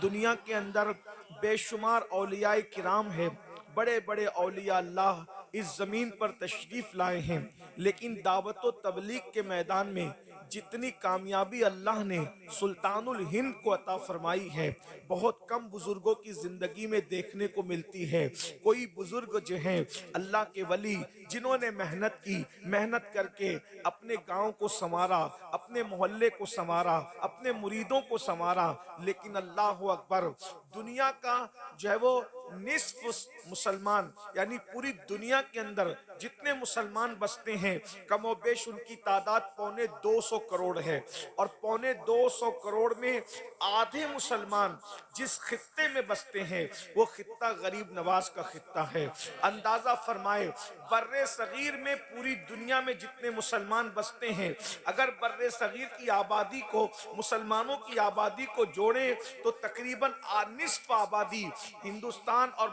दुनिया के अंदर बेशुमार औलियाए किराम है, बड़े बड़े औलिया अल्लाह इस जमीन पर तशरीफ लाए हैं, लेकिन दावत व तबलीग के मैदान में जितनी कामयाबी अल्लाह ने सुल्तानुल हिंद को अता फरमाई है, बहुत कम बुजुर्गों की जिंदगी में देखने को मिलती है। कोई बुजुर्ग जो हैं अल्लाह के वली, जिन्होंने मेहनत की, मेहनत करके अपने गांव को संवारा, अपने मोहल्ले को संवारा, अपने मुरीदों को संवारा, लेकिन अल्लाह अकबर, दुनिया का जो है वो निस्फ मुसलमान, यानी पूरी दुनिया के अंदर जितने मुसलमान बसते हैं कमोबेश उनकी तादाद 250 करोड़ है, और 250 करोड़ में आधे मुसलमान जिस खित्ते में बसते हैं वो खित्ता गरीब नवाज का खित्ता है। अंदाजा फरमाए, बर्रे सगीर में पूरी दुनिया में जितने मुसलमान बसते हैं, अगर बर्रे सगीर की आबादी को, मुसलमानों की आबादी को जोड़े तो तकरीबन निस्फ आबादी हिंदुस्तान और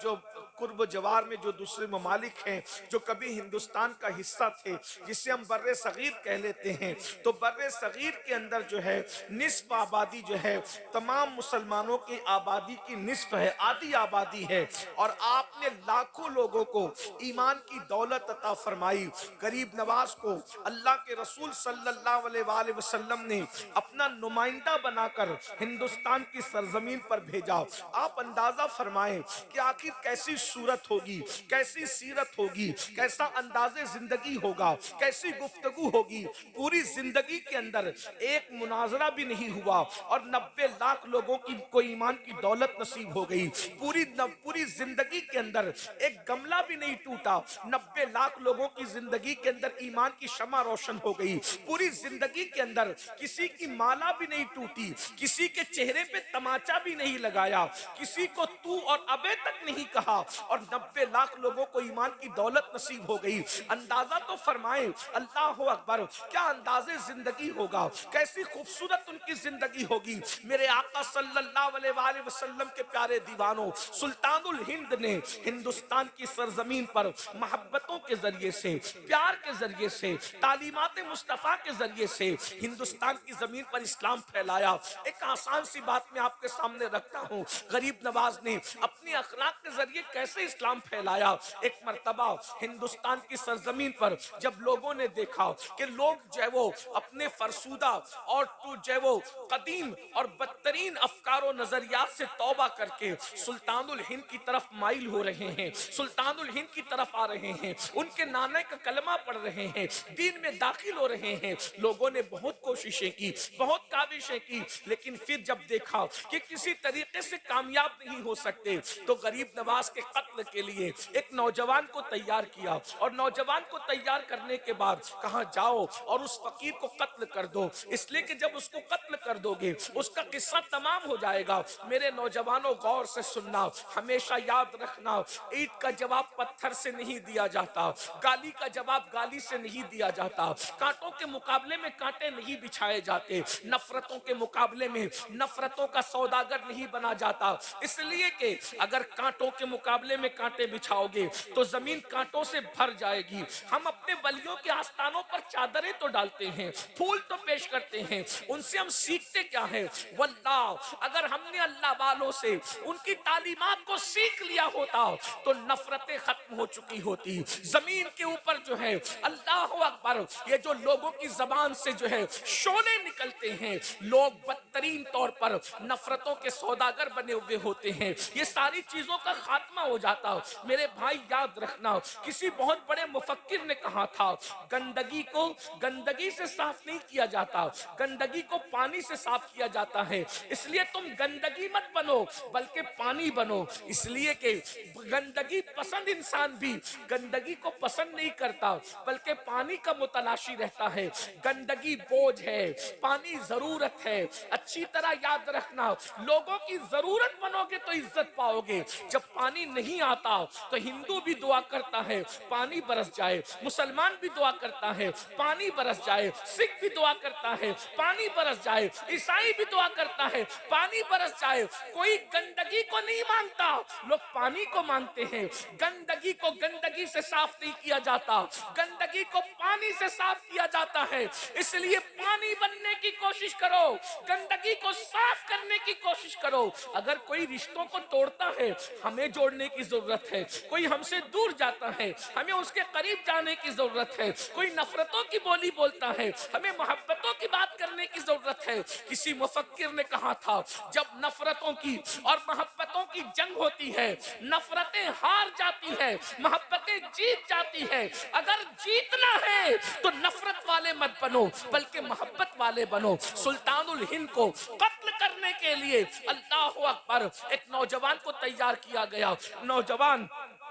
जो कुर्ब जवार में जो दूसरे ममालिक हैं जो कभी हिंदुस्तान का हिस्सा थे, जिसे हम बर्रे सगीर कह लेते हैं, तो बर्रे सगीर के अंदर जो है निस्फ आबादी जो है तमाम मुसलमानों की आबादी की निस्फ है, आधी आबादी है। और आपने लाखों लोगों को ईमान की दौलत अता फरमाई। गरीब नवाज को अल्लाह के रसूल सल्लल्लाहु अलैहि वसल्लम ने अपना नुमाइंदा बनाकर हिंदुस्तान की सरजमीन पर भेजा। आप अंदाजा फरमाएं कि आखिर कैसी सूरत होगी, कैसी सीरत होगी, कैसा अंदाजे जिंदगी होगा, कैसी गुफ्तगू होगी। पूरी जिंदगी के अंदर एक मुनाजरा भी नहीं हुआ और 90 लाख लोगों की को ईमान की दौलत नसीब हो गई। पूरी जिंदगी के अंदर एक गमला भी नहीं टूटा, 90 लाख लोगों की जिंदगी के अंदर ईमान की शमा रोशन हो गई। पूरी जिंदगी के अंदर किसी की माला भी नहीं टूटी, किसी के चेहरे पे तमाचा भी नहीं लगाया, किसी को तू और अबे तक नहीं कहा, और 90 लाख लोगों को ईमान की दौलत नसीब हो गई। अंदाजा तो फरमाए, अल्लाह अकबर, क्या अंदाजे जिंदगी होगा, कैसी खूबसूरत उनकी जिंदगी होगी। मेरे आका सल्लल्लाहु अलैहि वसल्लम के प्यारे दीवानों, सुल्तानुल हिंद ने हिंदुस्तान की सरजमीन पर मोहब्बतों के जरिए से, प्यार के जरिए से, तालीमात मुस्तफा के जरिए से हिंदुस्तान की जमीन पर इस्लाम फैलाया। एक आसान सी बात मैं आपके सामने रखता हूँ, गरीब नवाज ने अपनी अखलाक के जरिए कैसे इस्लाम फैलाया। एक मर्तबा हिंदुस्तान की सरजमीन पर जब लोगों ने देखा कि लोग जो है वो अपने फरसूदा और जो है वो कदीम और बदतरीन अफकारो नजरियात से तौबा करके सुल्तानुल हिंद की तरफ माइल हो रहे हैं, सुल्तानुल हिंद की तरफ आ रहे हैं, उनके नाने का कलमा पढ़ रहे हैं, दीन में दाखिल हो रहे हैं, लोगों ने बहुत कोशिशें की, बहुत काविशें की, लेकिन फिर जब देखा कि किसी तरीके से कामयाब नहीं हो सकते, तो गरीब नवाज के कत्ल के लिए एक नौजवान को तैयार किया, और नौजवान को तैयार करने के बाद कहा जाओ और उस फकीर को कत्ल कर दो, इसलिए कि जब उसको कत्ल कर दोगे उसका किस्सा तमाम हो जाएगा। मेरे नौजवानों गौर से सुनना, हमेशा याद रखना, ईंट का जवाब पत्थर से नहीं दिया जाता, गाली का जवाब गाली से नहीं दिया जाता, कांटों के मुकाबले में कांटे नहीं बिछाए जाते, नफरतों के मुकाबले में नफरतों का सौदागर नहीं बना जाता। इसलिए कि अगर कांटों के मुकाबले में कांटे बिछाओगे तो जमीन कांटों से भर जाएगी। हम अपने वलियों के आस्थानों पर चादरें तो डालते हैं, फूल तो पेश करते हैं, उनसे हम सीखते क्या है? वल्लाह, अगर हमने अल्लाह वालों से उनकी तालीमात को सीख लिया होता तो नफरतें खत्म हो चुकी होती। जमीन के ऊपर जो है अल्लाह अकबर, ये जो लोगों की जबान से जो है शोले निकलते हैं, लोग बदतरीन तौर पर नफरतों के सौदागर बने हुए होते हैं, ये सारी चीजों का खात्मा हो जाता। मेरे भाई याद रखना, किसी बहुत बड़े मुफक्किर ने कहा था, गंदगी को गंदगी से साफ नहीं किया जाता, गंदगी को पानी से साफ किया जाता है। इसलिए तुम गंदगी मत बनो बल्कि पानी बनो, इसलिए कि गंदगी पसंद इंसान भी गंदगी को पसंद नहीं करता बल्कि पानी का मुतलाशी रहता है। गंदगी बोझ है, पानी जरूरत है। अच्छी तरह याद रखना, लोगों की जरूरत बनोगे तो इज्जत पाओगे। जब पानी नहीं आता तो हिंदू भी दुआ करता है पानी बरस जाए, मुसलमान भी दुआ करता है पानी बरस जाए, सिख भी दुआ करता है पानी बरस जाए, ईसाई भी दुआ करता है पानी बरस जाए। कोई गंदगी को नहीं मांगता, लोग पानी को मांगते हैं। गंदगी को गंदगी से साफ नहीं किया जाता, गंदगी को पानी से साफ किया जाता है। इसलिए पानी बनने की कोशिश करो, गंदगी को साफ करने की कोशिश करो। अगर कोई रिश्तों को तोड़ता है, हमें जोड़ने की जरूरत है। कोई हमसे दूर जाता है, हमें उसके करीब जाने की जरूरत है। कोई नफरतों की बोली बोलता है, हमें मोहब्बतों की बात करने की जरूरत है। किसी मुफक्किर ने कहा था, जब नफरतों की और मोहब्बतों की जंग होती है, नफरतें हार जाती है, मोहब्बतें जीत जाती है। अगर जीतना है तो नफरत वाले मत बनो, बल्कि मोहब्बत वाले बनो। सुल्तानुल हिंद को कत्ल करने के लिए अल्लाह अकबर एक नौजवान को तैयार किया गया। नौजवान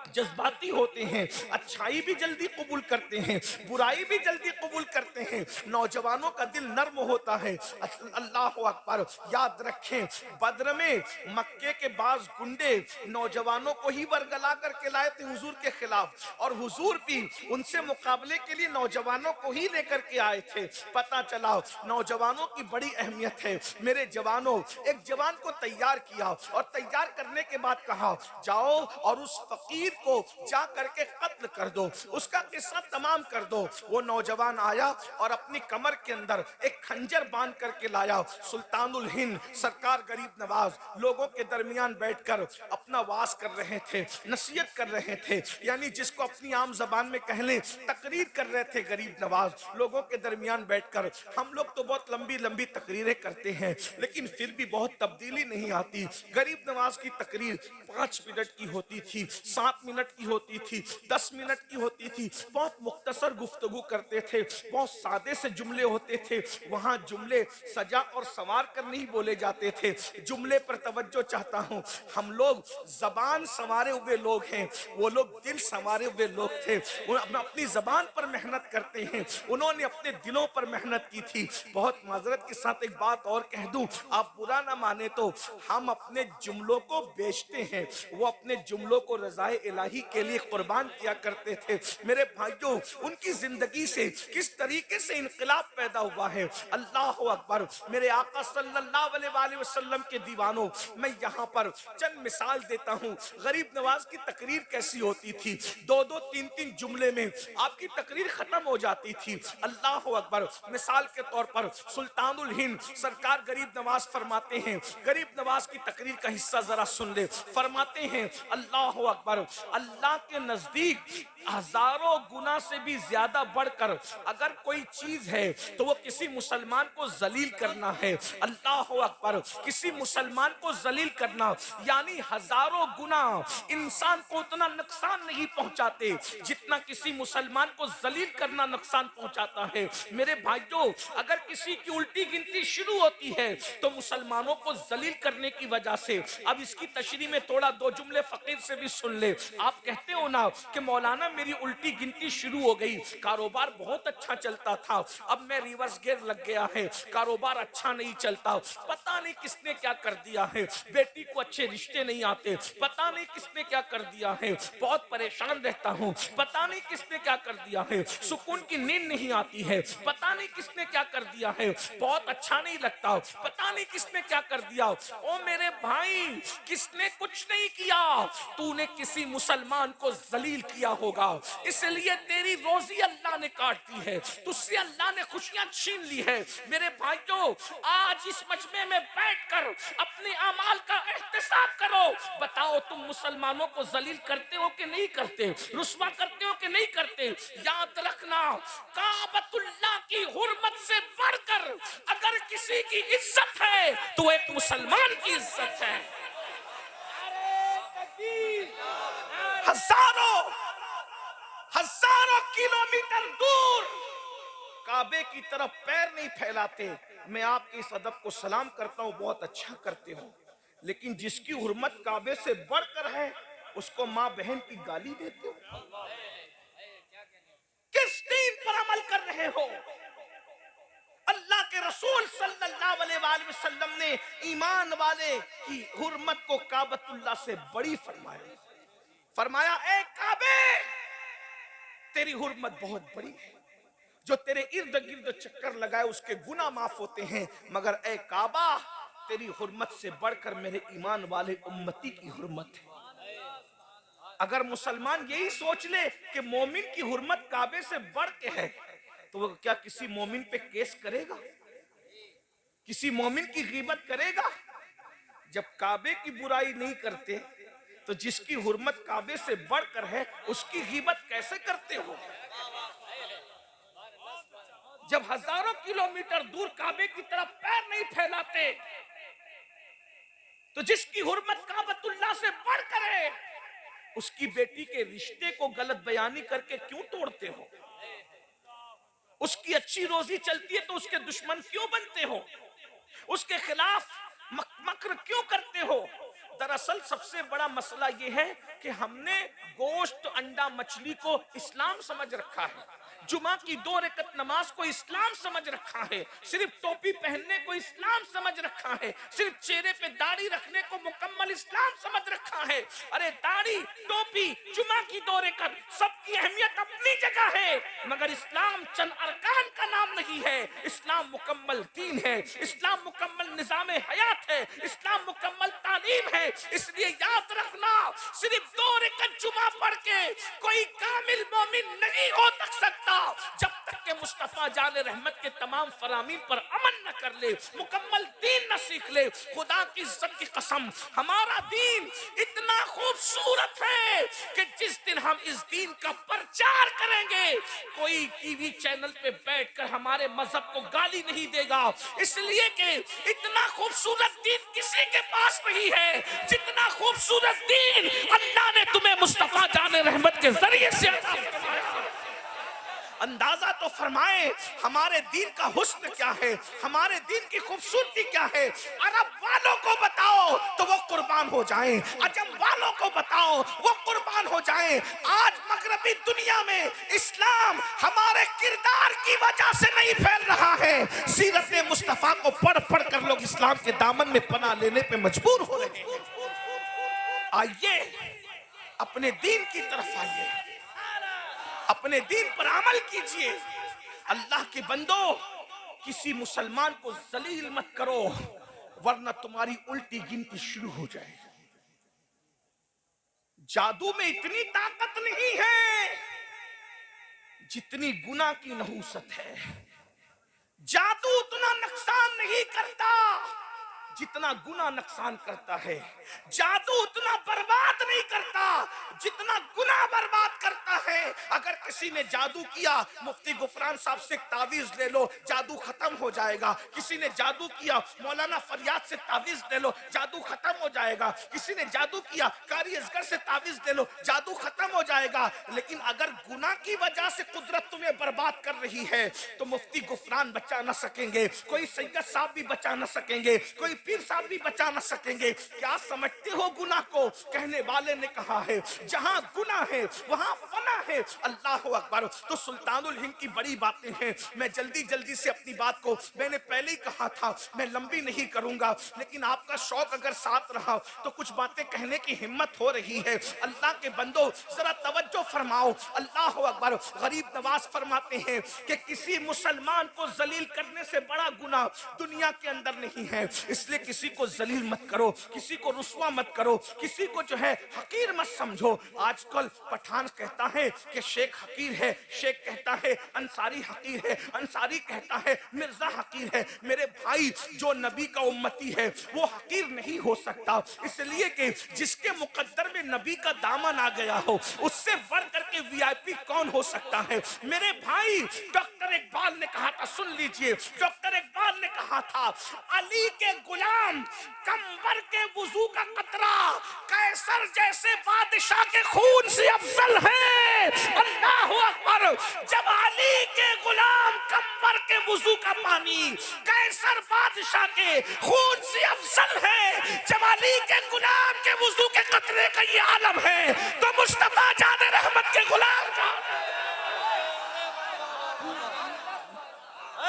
जज्बाती होते हैं, अच्छाई भी जल्दी कबूल करते हैं, बुराई भी जल्दी कबूल करते हैं। नौजवानों का दिल नर्म होता है। अल्लाह अकबर। याद रखें, बद्र में मक्के के बाज गुंडे नौजवानों को ही बरगला करके लाए थे हुजूर के खिलाफ, और हुजूर भी उनसे मुकाबले के लिए नौजवानों को ही लेकर के आए थे। पता चला नौजवानों की बड़ी अहमियत है। मेरे जवानों, एक जवान को तैयार किया और तैयार करने के बाद कहा, जाओ और उस फकीर को जा करके कत्ल कर दो, उसका किस्सा तमाम कर दो। वो नौजवान आया और अपनी कमर के अंदर एक खंजर बांध करके लाया। सुल्तानुल हिंद सरकार गरीब नवाज लोगों के दरमियान बैठकर अपना वास कर रहे थे, नसीहत कर रहे थे, यानी जिसको अपनी आम जबान में कह लें तकरीर कर रहे थे गरीब नवाज लोगों के दरमियान बैठकर। हम लोग तो बहुत लंबी लंबी तकरीरें करते हैं, लेकिन फिर भी बहुत तब्दीली नहीं आती। गरीब नवाज की तकरीर 5 मिनट की होती थी, 7 मिनट की होती थी, 10 मिनट की होती थी। बहुत मुख्तसर गुफ्तगू करते थे, बहुत सादे से जुमले होते थे। वहां जुमले सजा और संवार कर नहीं बोले जाते थे। जुमले पर तवज्जो चाहता हूं। हम लोग जबान संवारे हुए लोग हैं, वो लोग दिल संवारे हुए लोग थे। वो अपनी जबान पर मेहनत करते हैं, उन्होंने अपने दिलों पर मेहनत की थी। बहुत माजरत के साथ एक बात और कह दूं, आप बुरा ना माने तो हम अपने जुमलों को बेचते हैं, वो अपने जुमलों को रज़ाए इलाही के लिए कुर्बान किया करते थे। मेरे भाइयों, उनकी जिंदगी से किस तरीके से इनकलाब पैदा हुआ है। अल्लाह अकबर। मेरे आका सल्लल्लाहु अलैहि वसल्लम के दीवानों, मैं यहाँ पर चंद मिसाल देता हूँ। गरीब नवाज की तकरीर कैसी होती थी, 2-2, 3-3 जुमले में आपकी तकरीर खत्म हो जाती थी। अल्लाह अकबर। मिसाल के तौर पर सुल्तानुल हिंद सरकार गरीब नवाज फरमाते हैं, गरीब नवाज की तकरीर का हिस्सा जरा सुन ले। फरमाते हैं, अल्लाह अकबर, अल्लाह के नजदीक हजारों गुना से भी ज्यादा बढ़कर अगर कोई चीज है तो वो किसी मुसलमान को जलील करना है। अल्लाह अकबर। किसी मुसलमान को जलील करना यानी हजारों गुना इंसान को उतना नुकसान नहीं पहुंचाते जितना किसी मुसलमान को जलील करना नुकसान पहुंचाता है। मेरे भाइयों, अगर किसी की उल्टी गिनती शुरू होती है तो मुसलमानों को जलील करने की वजह से। अब इसकी तशरीह में थोड़ा 2 जुमले फकीर से भी सुन ले। आप कहते हो ना कि मौलाना मेरी उल्टी गिनती शुरू हो गई, कारोबार बहुत अच्छा चलता था, अब मैं रिवर्स गियर लग गया है, कारोबार अच्छा नहीं चलता, पता नहीं किसने क्या कर दिया है, बेटी को अच्छे रिश्ते नहीं आते, पता नहीं किसने क्या कर दिया है, बहुत परेशान रहता हूँ, पता नहीं किसने क्या कर दिया है, सुकून की नींद नहीं आती है, पता नहीं किसने क्या कर दिया है, बहुत अच्छा नहीं लगता, पता नहीं किसने क्या कर दिया। ओ मेरे भाई, किसने कुछ नहीं किया, तूने किसी मुसलमान को जलील किया होगा, इसलिए तेरी रोजी अल्लाह ने काट दी है, तुझसे अल्लाह ने खुशियां छीन ली है। मेरे भाइयों, आज इस मजमे में बैठकर अपने अमाल का एहतिसाब करो। बताओ, तुम मुसलमानों को जलील करते हो कि नहीं करते, रुस्वा करते हो कि नहीं करते। याद रखना, काबतुल्लाह की हुर्मत से बढ़कर अगर किसी की इज्जत है तो एक मुसलमान की इज्जत है। हजारों हजारों किलोमीटर दूर काबे की तरफ पैर नहीं फैलाते। मैं आपके इस अदब को सलाम करता हूं, बहुत अच्छा करते हो, लेकिन जिसकी हुर्मत काबे से बढ़कर है उसको मां बहन की गाली देते हो। किस दीन पर अमल कर रहे हो? अल्लाह के रसूल सल्लल्लाहु अलैहि वसल्लम ने ईमान वाले की हुर्मत को काबतुल्लाह से बड़ी फरमाया। फरमाया, ए काबे, तेरी हुर्मत बहुत बड़ी है, जो तेरे इर्द गिर्द चक्कर लगाए उसके गुनाह माफ होते हैं, मगर ए काबा, तेरी हुर्मत से बढ़कर मेरे ईमान वाले उम्मती की हुर्मत है। अगर मुसलमान यही सोच ले कि मोमिन की हुर्मत काबे से बढ़ के है, तो वो क्या किसी मोमिन पे केस करेगा? किसी मोमिन की गीबत करेगा? जब काबे की बुराई नहीं करते तो जिसकी हुर्मत काबे से बढ़कर है उसकी गीबत कैसे करते हो? जब हजारों किलोमीटर दूर काबे की तरफ पैर नहीं फैलाते तो जिसकी हुर्मत काबतुल्लाह से बढ़कर है उसकी बेटी के रिश्ते को गलत बयानी करके क्यों तोड़ते हो? उसकी अच्छी रोजी चलती है तो उसके दुश्मन क्यों बनते हो? उसके खिलाफ मक्र क्यों करते हो? दरअसल सबसे बड़ा मसला यह है कि हमने गोश्त, अंडा, मछली को इस्लाम समझ रखा है, जुमा की 2 रकत नमाज को इस्लाम समझ रखा है, सिर्फ टोपी पहनने को इस्लाम समझ रखा है, सिर्फ चेहरे पे दाढ़ी रखने को मुकम्मल इस्लाम समझ रखा है। अरे दाढ़ी, टोपी, जुमा की 2 रकत, सबकी अहमियत अपनी जगह है, मगर इस्लाम चंद अरकान का नाम नहीं है। इस्लाम मुकम्मल दीन है, इस्लाम मुकम्मल निजाम हयात है, इस्लाम मुकम्मल तालीम है। इसलिए याद रखना, सिर्फ 2 रकत जुमा पढ़ के कोई कामिल मोमिन नहीं हो सकता जब तक के मुस्तफा जान रहमत के तमाम फरामीन पर अमल न कर ले, मुकम्मल दीन न सीख ले। खुदा की इज्जत की कसम, हमारा दीन इतना खूबसूरत है कि जिस दिन हम इस दीन का प्रचार करेंगे कोई टीवी चैनल पे बैठकर हमारे मजहब को गाली नहीं देगा, इसलिए कि इतना खूबसूरत दीन किसी के पास नहीं है जितना खूबसूरत दीन अल्लाह ने तुम्हें मुस्तफा जान रहमत के जरिए से अता फरमाया। अंदाजा तो फरमाए हमारे दीन का हुस्न क्या है, हमारे दीन की खूबसूरती क्या है। अरब वालों को बताओ तो वो कुर्बान हो जाएं, अजम वालों को बताओ वो कुर्बान हो जाएं। आज मगरबी दुनिया में इस्लाम हमारे किरदार की वजह से नहीं फैल रहा है, सीरत मुस्तफा को पढ़ पढ़ कर लोग इस्लाम के दामन में पनाह लेने पे मजबूर हो रहे हैं। आइए अपने दीन की तरफ आइए, अपने दीन पर अमल कीजिए। अल्लाह के बंदो, किसी मुसलमान को जलील मत करो वरना तुम्हारी उल्टी गिनती शुरू हो जाएगी। जादू में इतनी ताकत नहीं है जितनी गुनाह की नहूसत है। जादू उतना नुकसान नहीं करता जितना गुनाह नुकसान करता है। जादू उतना बर्बाद नहीं करता जितना गुनाह बर्बाद करता है। अगर किसी ने जादू किया, मुफ्ती गुफरान साहब से तावीज ले लो, जादू खत्म हो जाएगा। किसी ने जादू किया, मौलाना फरियाद से तावीज ले लो, जादू खत्म हो जाएगा। किसी ने जादू किया, कारी असगर से तावीज ले लो, जादू खत्म हो जाएगा। लेकिन अगर गुनाह की वजह से कुदरत तुम्हें बर्बाद कर रही है तो मुफ्ती गुफरान बचा न सकेंगे, कोई सैयद साहब भी बचा न सकेंगे, कोई पीर साहब भी बचा न सकेंगे। क्या समझते हो गुनाह को? कहने वाले ने कहा है जहां गुनाह है वहां फना है। अल्लाह अकबर। तो सुल्तानुल हिंद की बड़ी बातें हैं। मैं जल्दी जल्दी से अपनी बात को, मैंने पहले ही कहा था मैं लंबी नहीं करूंगा, लेकिन आपका शौक अगर साथ रहा तो कुछ बातें कहने की हिम्मत हो रही है। अल्लाह के बंदो जरा तवज्जो फरमाओ। अल्लाह अकबर। गरीब नवाज फरमाते हैं कि किसी मुसलमान को जलील करने से बड़ा गुनाह दुनिया के अंदर नहीं है, इसलिए किसी को जलील मत करो, किसी को रुस्वा मत करो, किसी को जो है हकीर मत समझो। आजकल पठान कहता है कि शेख हकीर है, शेख कहता है अंसारी हकीर है, अंसारी कहता है मिर्जा हकीर है। मेरे भाई, जो नबी का उम्मती है वो हकीर नहीं हो सकता, इसलिए कि जिसके मुकद्दर में नबी का दामन आ गया हो उससे बढ़ करके वीआईपी कौन हो सकता है। मेरे भाई, डॉक्टर इकबाल ने कहा था, सुन लीजिए, डॉक्टर इकबाल ने कहा था अली के गुलाम कंबर के वुजू का कतरा कैसर जैसे बादशाह के खून से अफजल है। अल्लाह अकबर। जब अली के गुलाम कंबर के वुजू का पानी कैसर बादशाह के खून से अफजल है, जब अली के गुलाम के वुजू के कतरे का ये आलम है तो मुस्तफा जान रहमत के गुलाम का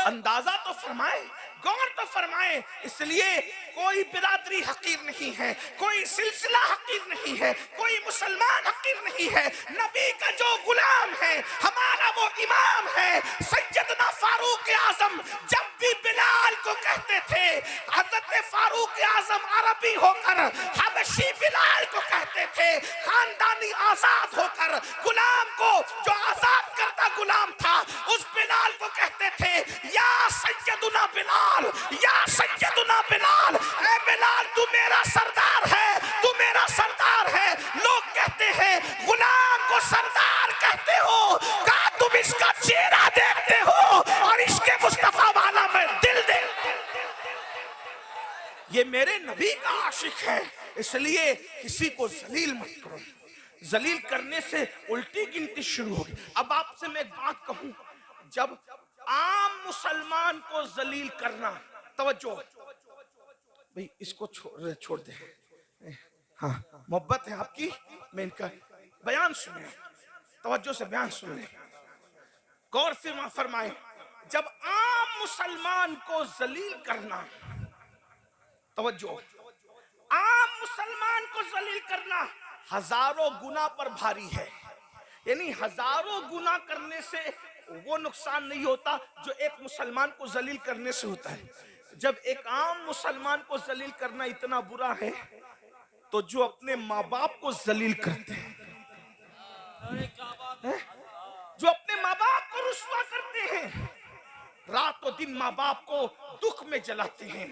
अंदाजा तो फरमाए, गौर तो फरमाए। इसलिए कोई बिरादरी हकीर नहीं है, कोई सिलसिला हकीर नहीं है, कोई मुसलमान हकीर नहीं है। नबी का जो गुलाम है, हमारा वो इमाम है सैयदना फारूक आजम। जब भी बिलाल को कहते थे, हजरत फारूक आजम अरबी होकर हबशी बिलाल को कहते थे, खानदानी आजाद होकर गुलाम को जो आजाद करता गुलाम था उस बिलाल को कहते थे या सैयदुना बिलाल, या सैयदुना बिलाल। ए बिलाल तू मेरा सरदार है, तू मेरा सरदार है। लोग कहते हैं गुलाम को सरदार कहते हो, कहा तुम इसका चेहरा देखते हो और इसके मुस्तफा वाला मैं दिल दे। ये मेरे नबी का आशिक है, इसलिए किसी को जलील मत करो। जलील करने से उल्टी गिनती शुरू होगी। अब आपसे मैं एक बात कहूं, जब आम मुसलमान को जलील करना, तवज्जो भाई इसको छोड़ दे, हाँ मोहब्बत है आपकी, मैं इनका बयान सुने, तवज्जो से बयान सुन ले, गौर फरमाए। जब आम मुसलमान को जलील करना, तवज्जो, आम मुसलमान को जलील करना हजारों गुना पर भारी है। यानी हजारों गुना करने से वो नुकसान नहीं होता जो एक मुसलमान को जलील करने से होता है। जब एक आम मुसलमान को जलील करना इतना बुरा है, तो जो अपने माँ बाप को जलील करते हैं, जो अपने माँ बाप को रुस्वा करते हैं, रातों दिन माँ बाप को दुख में जलाते हैं,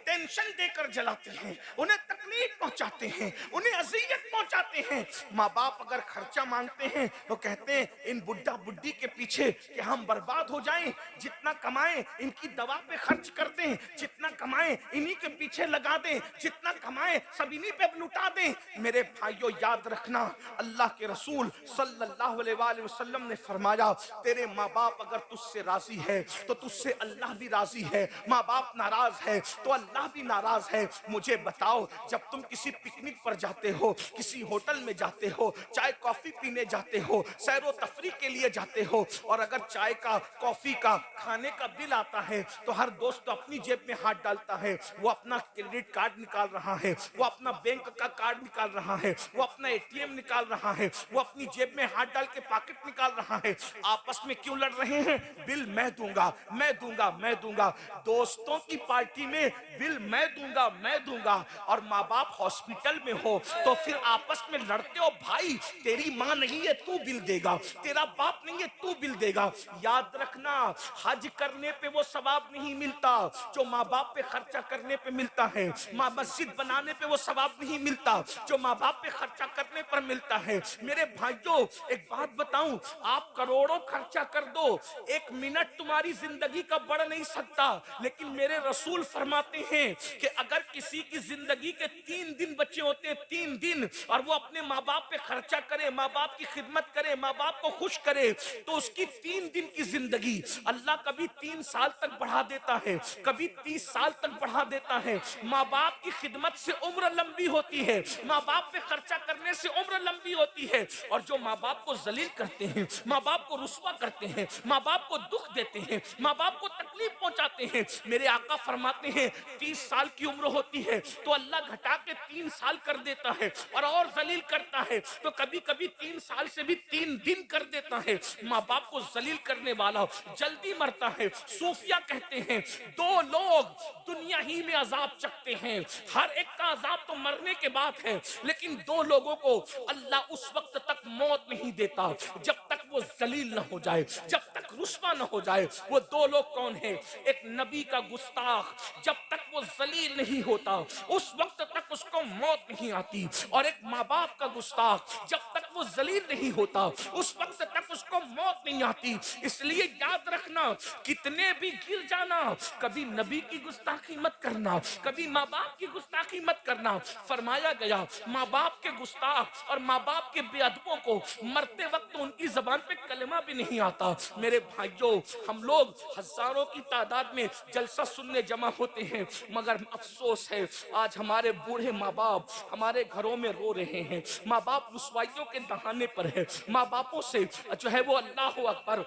टेंशन देकर जलाते हैं, उन्हें तकलीफ पहुंचाते हैं, उन्हें अजियत पहुंचाते हैं। माँ बाप अगर खर्चा मांगते हैं तो कहते हैं इन बुढ़ा बुढ़ी के पीछे कि हम बर्बाद हो जाएं, जितना कमाएं इनकी दवा पे खर्च कर दें, जितना कमाएं इन्हीं के पीछे लगा दें, जितना कमाएं सब इन्हीं पे लुटा दें। मेरे भाइयों याद रखना, अल्लाह के रसूल सल्लल्लाहु अलैहि वसल्लम ने फरमाया, तेरे माँ बाप अगर तुझसे राजी है तो तुझसे अल्लाह भी राजी है, माँ बाप नाराज है तो अल्लाह भी नाराज है। मुझे बताओ, जब तुम किसी पिकनिक पर जाते हो, किसी होटल में जाते हो, चाय कॉफी पीने जाते हो, सैरो तफरी के लिए जाते हो, और अगर चाय का, कॉफी का, खाने का बिल आता है तो हर दोस्त तो अपनी जेब में हाथ डालता है, वो अपना क्रेडिट कार्ड निकाल रहा है, वो अपना बैंक का कार्ड निकाल रहा है, वो अपना एटीएम निकाल रहा है, वो अपनी जेब में हाथ डाल के पॉकेट निकाल रहा है। आपस में क्यों लड़ रहे हैं? बिल मैं दूंगा, मैं दूंगा, मैं दूंगा। दोस्तों की पार्टी में बिल मैं दूंगा, मैं दूंगा, और माँ बाप हॉस्पिटल में हो तो फिर आपस में लड़ते हो, भाई तेरी माँ नहीं है तू बिल देगा, तेरा बाप नहीं है तू बिल देगा। याद रखना, हज करने पे वो सवाब नहीं मिलता जो माँ बाप पे खर्चा करने पे मिलता है, माँ मस्जिद बनाने पे वो सवाब नहीं मिलता जो माँ बाप पे खर्चा करने पर मिलता है। मेरे भाइयों एक बात बताऊं, आप करोड़ों खर्चा कर दो, एक मिनट तुम्हारी जिंदगी का बढ़ नहीं सकता, लेकिन मेरे रसूल फरमाते हैं कि अगर किसी की जिंदगी के 3 दिन बचे होते हैं, 3 दिन, और वो अपने माँ बाप पे खर्चा करे, माँ बाप की खिदमत करे, माँ बाप को खुश करे, तो उसकी 3 दिन की जिंदगी अल्लाह कभी 3 साल तक बढ़ा देता है, कभी 30 साल तक बढ़ा देता है। माँ बाप की खिदमत से उम्र लंबी होती है, माँ बाप पे खर्चा करने से उम्र लंबी होती है। और जो माँ बाप को जलील करते हैं, माँ बाप को रुस्वा करते हैं, माँ बाप को दुख देते हैं, माँ बाप को तकलीफ पहुंचाते हैं, मेरे आका फरमाते हैं 30 साल की उम्र होती है तो अल्लाह घटा के 3 साल कर देता है, और जलील करता है तो कभी कभी 3 साल से भी 3 दिन कर देता है। माँ बाप को जलील करने वाला जल्दी मरता है। सूफिया कहते हैं 2 लोग दुनिया ही में अजाब चखते हैं, हर एक का अजाब तो मरने के बाद है, लेकिन 2 लोगों को अल्लाह उस वक्त तक मौत नहीं देता जब तक वो जलील न हो जाए, जब तक रुस्वा न हो जाए। वो 2 लोग कौन है? एक नबी का गुस्ताख जब तक वो जलील नहीं होता उस वक्त तक उसको मौत नहीं आती, और एक माँ बाप का गुस्ताख जब तक वो जलील नहीं होता उस वक्त तक उसको मौत नहीं आती। इसलिए याद रखना, कितने भी गिर जाना, कभी नबी की गुस्ताखी मत करना, कभी माँ बाप की गुस्ताखी मत करना। फरमाया गया माँ बाप के गुस्ताख और माँ बाप के बेअदबों को मरते वक्त उनकी जबान पे कलमा भी नहीं आता। मेरे भाइयों, हम लोग हजारों की तादाद में जलसा सुनने जमा होते हैं, मगर अफसोस है आज हमारे बूढ़े माँ बाप हमारे घरों में रो रहे हैं। माँ बाप रुसवाइयों के बहाने पर है, माँ बापों से जो है वो अल्लाह अकबर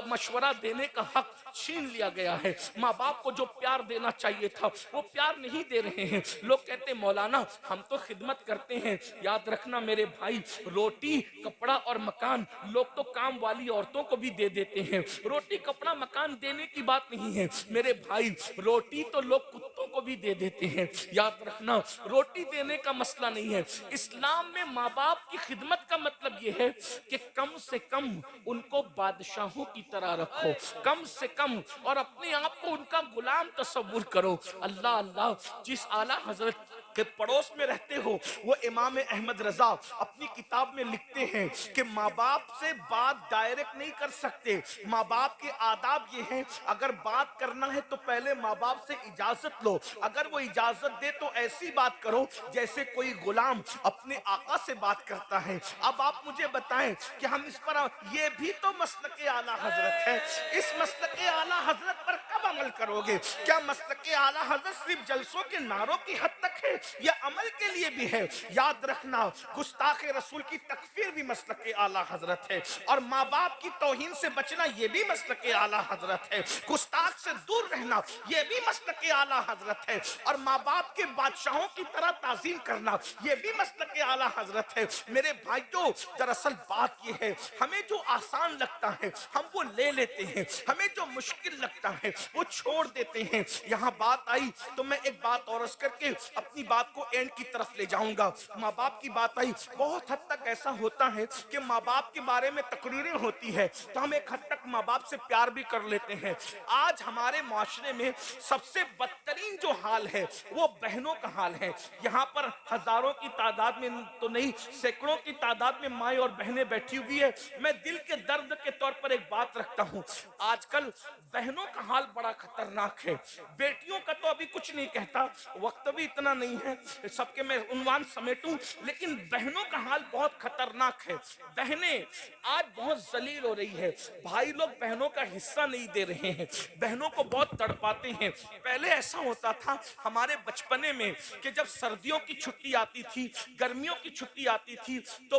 मशवरा देने का हक छीन लिया गया है। माँ बाप को जो प्यार देना चाहिए था वो प्यार नहीं दे रहे हैं। लोग कहते हैं मौलाना हम तो खिदमत करते हैं। याद रखना मेरे भाई, रोटी कपड़ा और मकान लोग तो काम वाली औरतों को भी दे देते हैं। रोटी कपड़ा मकान देने की बात नहीं है मेरे भाई, रोटी तो लोग कुत्तों को भी दे देते हैं। याद रखना रोटी देने का मसला नहीं है। इस्लाम में माँ बाप की खिदमत का मतलब यह है कि कम से कम उनको बादशाहों की तरह रखो, कम से कम, और अपने आप को उनका गुलाम तस्वुर करो। अल्लाह अल्लाह, जिस आला हजरत के पड़ोस में रहते हो वो इमाम अहमद रजा अपनी किताब में लिखते हैं कि माँ बाप से बात डायरेक्ट नहीं कर सकते। माँ बाप के आदाब ये हैं, अगर बात करना है तो पहले माँ बाप से इजाजत लो। अगर वो इजाजत दे तो ऐसी बात करो जैसे कोई गुलाम अपने आका से बात करता है। अब आप मुझे बताएं कि हम इस पर, ये भी तो मसलके आला हजरत है, इस मसलके आला हजरत पर कब अमल करोगे? क्या मसलके आला हजरत सिर्फ जलसों के नारों की हद तक है या अमल के लिए भी है? याद रखना गुस्ताखे रसूल की तकफीर भी मसलके आला हजरत है, और माँ बाप की तौहीन से बचना ये भी मसलके आला हजरत है। गुस्ताख से दूर रहना ये भी मसलके आला हजरत है, और माँ बाप के बादशाहों की तरह ताजीम करना ये भी मसलके आला हजरत है। मेरे भाइयों, दरअसल बात ये है, हमें जो आसान लगता है हम वो ले लेते हैं, हमें जो मुश्किल लगता है वो छोड़ देते हैं। यहाँ बात आई तो मैं एक बात और अर्ज करके अपनी बात को एंड की तरफ ले जाऊंगा। माँ बाप की बात आई, बहुत हद तक ऐसा होता है कि माँ बाप के बारे में तकरीरें होती है तो हम एक हद तक माँ बाप से प्यार भी कर लेते हैं। आज हमारे माशरे में सबसे बदतरीन जो हाल है वो बहनों का हाल है। यहाँ पर हजारों की तादाद में तो नहीं, सैकड़ों की तादाद में माएँ और बहनें बैठी हुई है। मैं दिल के दर्द के तौर पर एक बात रखता हूँ, आजकल बहनों का हाल बड़ा खतरनाक है। बेटियों का तो अभी कुछ नहीं कहता, वक्त भी इतना नहीं है सबके मैं उन्वान समेटूं, लेकिन बहनों का हाल बहुत खतरनाक है। बहनें आज बहुत जलील हो रही है, भाई लोग बहनों का हिस्सा नहीं दे रहे हैं, बहनों को बहुत तड़पाते हैं। पहले ऐसा होता था हमारे बचपने में कि जब सर्दियों की छुट्टी आती थी, गर्मियों की छुट्टी आती थी तो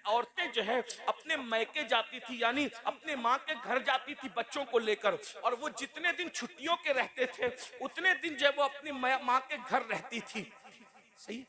औरतें जो है अपने मैके जाती थी, यानी अपने माँ के घर जाती थी बच्चों को लेकर, और वो जितने दिन छुट्टियों के रहते थे उतने दिन जब वो अपनी माँ के घर रहती थी, सही,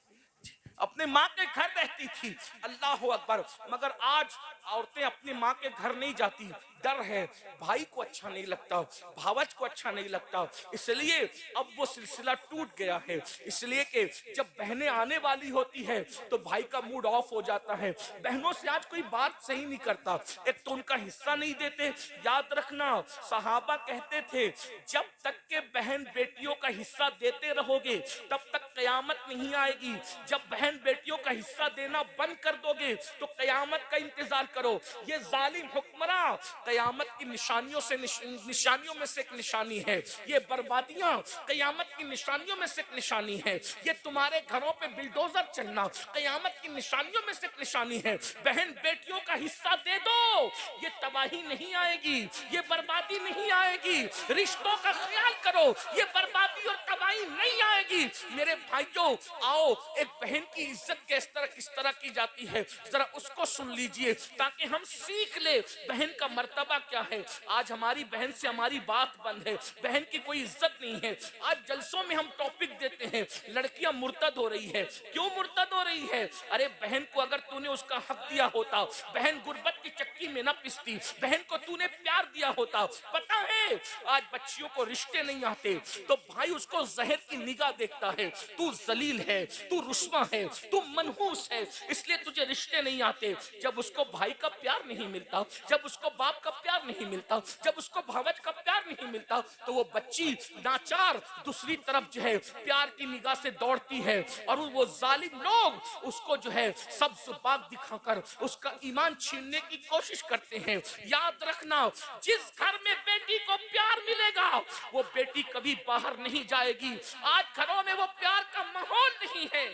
अपने माँ के घर रहती थी। अल्लाह अकबर। मगर आज औरतें अपनी माँ के घर नहीं जाती, डर है, भाई को अच्छा नहीं लगता, भावज को अच्छा नहीं लगता, इसलिए अब वो सिलसिला टूट गया है। इसलिए कि जब बहनें आने वाली होती है तो भाई का मूड ऑफ हो जाता है, बहनों से आज कोई बात सही नहीं करता, एक तो उनका हिस्सा नहीं देते। याद रखना सहाबा कहते थे जब तक के बहन बेटियों का हिस्सा देते रहोगे तब तक कयामत नहीं आएगी, जब बहन बेटियों का हिस्सा देना बंद कर दोगे तो कयामत का इंतजार करो। ये जालिम हुक्मरान कयामत की निशानियों से निशानियों में से एक निशानी है, ये बर्बादियां कयामत की निशानियों में से एक निशानी है, ये तुम्हारे घरों पे बिल्डोजर चलना कयामत की निशानियों में से एक निशानी है। बहन बेटियों का हिस्सा दे दो, ये तबाही नहीं आएगी, ये बर्बादी नहीं आएगी। रिश्तों का ख्याल करो, ये बर्बादी और तबाही नहीं आएगी। मेरे भाइयों आओ, एक बहन की इज्जत किस तरह की जाती है जरा उसको सुन लीजिए ताकि हम सीख ले बहन का मर्तबा क्या है। आज हमारी बहन से हमारी बात बंद है, बहन की कोई इज्जत नहीं है। आज जलसों में हम टॉपिक देते हैं लड़कियां मुर्तद हो रही है, क्यों मुर्तद हो रही है? अरे बहन को अगर तूने उसका हक दिया होता, बहन गुर्बत की चक्की में ना पिसती, बहन को तूने प्यार दिया होता। पता है आज बच्चियों को रिश्ते नहीं आते तो भाई उसको जहर की निगाह देखता है, तू जलील है, तू रुस्वा है, तू मनहूस है, इसलिए तुझे रिश्ते नहीं आते। जब उसको भाई का प्यार नहीं मिलता, जब उसको बाप का प्यार नहीं मिलता, जब उसको भावज का प्यार नहीं मिलता तो वो बच्ची नाचार दूसरी तरफ जो है प्यार की निगाह से दौड़ती है, और वो जालिम लोग उसको जो है सब्ज बाग दिखाकर उसका ईमान छीनने की कोशिश करते हैं। याद रखना जिस घर में बेटी को प्यार मिलेगा वो बेटी कभी बाहर नहीं जाएगी। आज घरों में वो प्यार का माहौल नहीं है।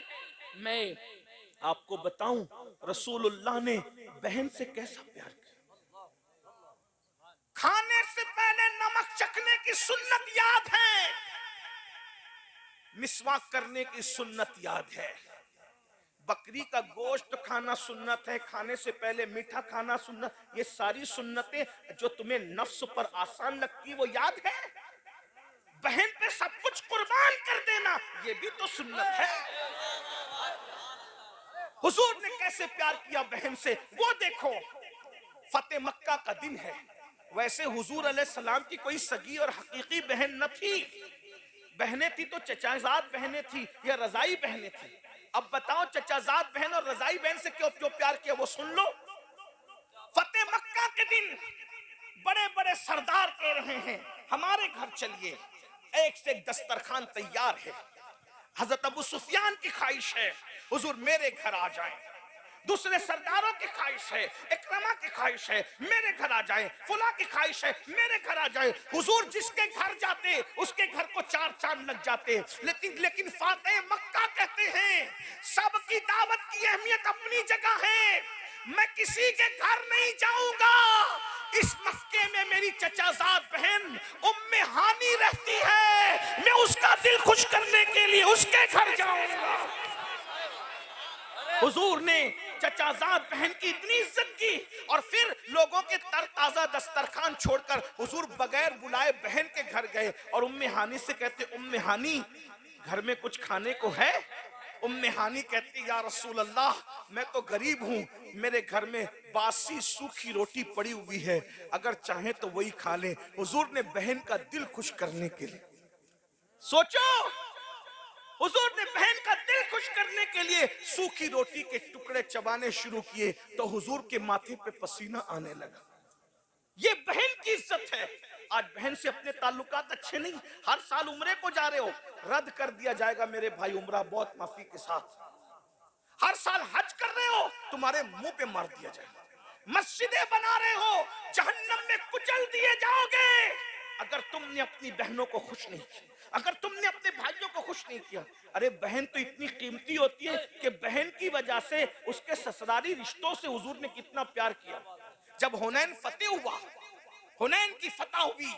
मैं आपको बताऊं रसूलुल्लाह ने बहन से कैसा प्यार किया। खाने से पहले नमक चखने की सुन्नत याद है, मिसवाक करने की सुन्नत याद है, बकरी का गोश्त खाना सुन्नत है, खाने से पहले मीठा खाना सुन्नत। ये सारी सुन्नतें जो तुम्हें नफ्स पर आसान लगती वो याद है? बहन पे सब कुछ कुर्बान कर देना ये भी तो सुन्नत है। हुजूर ने कैसे प्यार किया बहन से वो देखो। फतेह मक्का का दिन है। वैसे हुजूर अलैहिस्सलाम की कोई सगी और हकीकी बहन न थी। बहनें थी तो चचाजाद बहनें थी या रजाई बहनें थी। अब बताओ चचाजाद बहन और रजाई बहन से क्यों क्यों प्यार किया वो सुन लो। फतेह मक्का के दिन बड़े बड़े सरदार कह रहे हैं हमारे घर चलिए, एक से एक दस्तरखान तैयार है। हजरत अबू सुफियान की ख्वाहिश है हुजूर मेरे घर आ जाएं। दूसरे सरदारों की ख्वाहिश है, इकरमा की ख्वाहिश है मेरे घर आ जाए, फुला की ख्वाहिश है मेरे घर आ जाए। हुजूर जिसके घर जाते उसके घर को 4 चांद लग जाते। लेकिन फातेह मक्का कहते हैं सबकी दावत की अहमियत अपनी जगह है, मैं किसी के घर नहीं जाऊंगा। इस मक्के में मेरी चचाजाद बहन उम्मे हानी रहती है, मैं उसका दिल खुश करने के लिए उसके घर जाऊंगा। हुजूर ने चचाजाद बहन की इतनी इज्जत की और फिर लोगों के तरताजा दस्तरखान छोड़कर हुजूर बगैर बुलाए बहन के घर गए और उम्मे हानी से कहते उम्मे हानी घर में कुछ खाने को है? उम्मे हानी कहती या रसूल अल्लाह मैं तो गरीब हूँ, मेरे घर में बासी सूखी रोटी पड़ी हुई है, अगर चाहे तो वही खा लें। हुजूर ने बहन का दिल खुश करने के लिए, सोचो हुजूर ने बहन का दिल खुश करने के लिए सूखी रोटी के टुकड़े चबाने शुरू किए तो हुजूर के माथे पे पसीना आने लगा। ये बहन की इज्जत है। आज बहन से अपने ताल्लुकात अच्छे नहीं, हर साल उम्रे को जा रहे हो, रद्द कर दिया जाएगा मेरे भाई उम्रा बहुत माफी के साथ। हर साल हज कर रहे हो, तुम्हारे मुंह पे मार दिया जाएगा। मस्जिदें बना रहे हो, जहन्नम में कुचल दिए जाओगे अगर तुमने अपनी बहनों को खुश नहीं किया, अगर तुमने अपने भाइयों को खुश नहीं किया। अरे बहन तो इतनी कीमती होती है कि बहन की वजह से उसके ससुराली रिश्तों से हुजूर ने कितना प्यार किया। जब हुनैन फतेह हुआ, हुनैन की फतह हुई,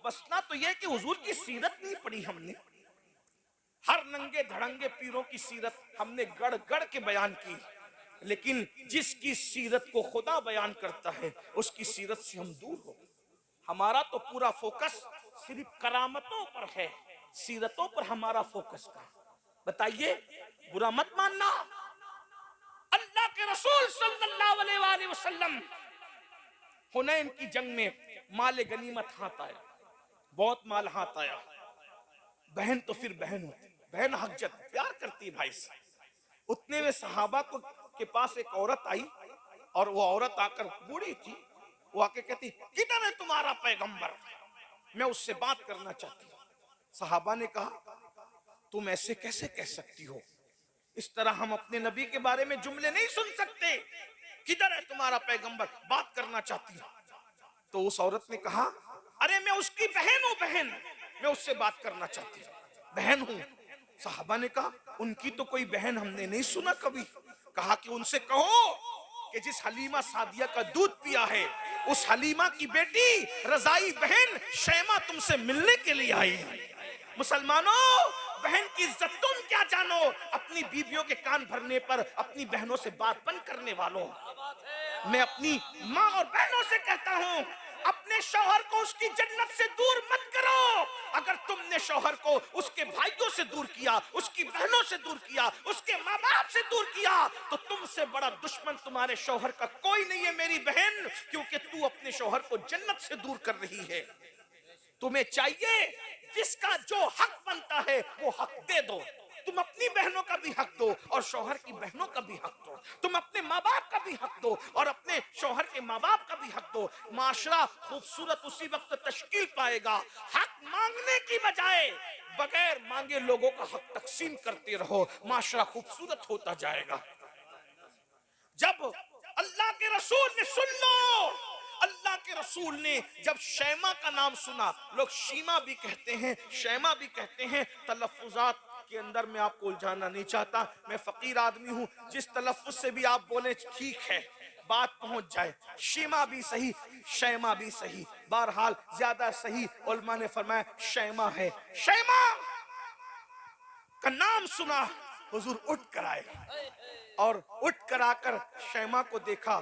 बसना तो यह कि हुजूर की सीरत नहीं पढ़ी हमने। हर नंगे धड़ंगे पीरों की सीरत हमने गढ़ गढ़ के बयान की, लेकिन जिसकी सीरत को खुदा बयान करता है उसकी सीरत से हम दूर हो। हमारा तो पूरा फोकस सिर्फ करामतों पर है, सीरतों पर हमारा फोकस का। बताइए, बुरा मत मानना। अल्लाह के रसूल सल्लल्लाहु अलैहि वसल्लम हुनैन की जंग में माल गनीमत हाथ आया, बहुत माल हाथ आया। बहन तो फिर बहन होती, बहन हक़जत प्यार करती भाई से। उतने में सहाबा को के पास एक औरत आई और वो औरत आकर बूढ़ी थी, वो आके कहती किधर है तुम्हारा पैगंबर, मैं उससे बात करना चाहती हूँ। सहाबा ने कहा तुम ऐसे कैसे कह सकती हो, इस तरह हम अपने नबी के बारे में जुमले नहीं सुन सकते। किधर है तुम्हारा पैगंबर, बात करना चाहती हूँ। तो उस औरत ने कहा अरे मैं उसकी बहन हूँ, बहन, मैं उससे बात करना चाहती हूँ, बहन हूँ। सहाबा ने कहा उनकी तो कोई बहन हमने नहीं सुना कभी। कहा कि उनसे कहो कि जिस हलीमा सादिया का दूध पिया है उस हलीमा की बेटी रजाई बहन शैमा तुमसे मिलने के लिए आई है। मुसलमानों, बहन की इज्जत तुम क्या जानो। अपनी बीवियों के कान भरने पर अपनी बहनों से बात बंद करने वालों, मैं अपनी माँ और बहनों से कहता हूँ अपने शौहर को उसकी जन्नत से दूर मत करो। अगर तुमने शौहर को उसके भाइयों से दूर किया, उसकी बहनों से दूर किया, उसके माँ बाप से दूर किया, तो तुमसे बड़ा दुश्मन तुम्हारे शौहर का कोई नहीं है मेरी बहन, क्योंकि तू अपने शौहर को जन्नत से दूर कर रही है। तुम्हें चाहिए जिसका जो हक बनता है वो हक दे दो। तुम अपनी बहनों का भी हक दो और शौहर की बहनों का भी हक दो। तुम अपने माँ बाप का भी हक दो और अपने शौहर के माँ बाप का भी हक दो। माशरा खूबसूरत उसी वक्त तश्कील पाएगा, हक मांगने की बजाय बगैर मांगे लोगों का हक तकसीम करते रहो, माशरा खूबसूरत होता जाएगा। जब अल्लाह के रसूल ने, सुन लो, अल्लाह के रसूल ने जब शैमा का नाम सुना, लोग शीमा भी कहते हैं, शैमा भी कहते हैं, तलफ्फुज़ात के अंदर मैं आपको उलझाना नहीं चाहता, मैं फकीर आदमी हूं, जिस तलफ्फुज से भी आप बोले ठीक है, बात पहुंच जाए। शीमा भी सही, शैमा भी सही, बहरहाल ज्यादा सही उलमा ने फरमाया शैमा है। शैमा का नाम सुना हुजूर उठ कर आए और उठ कर आकर शैमा को देखा।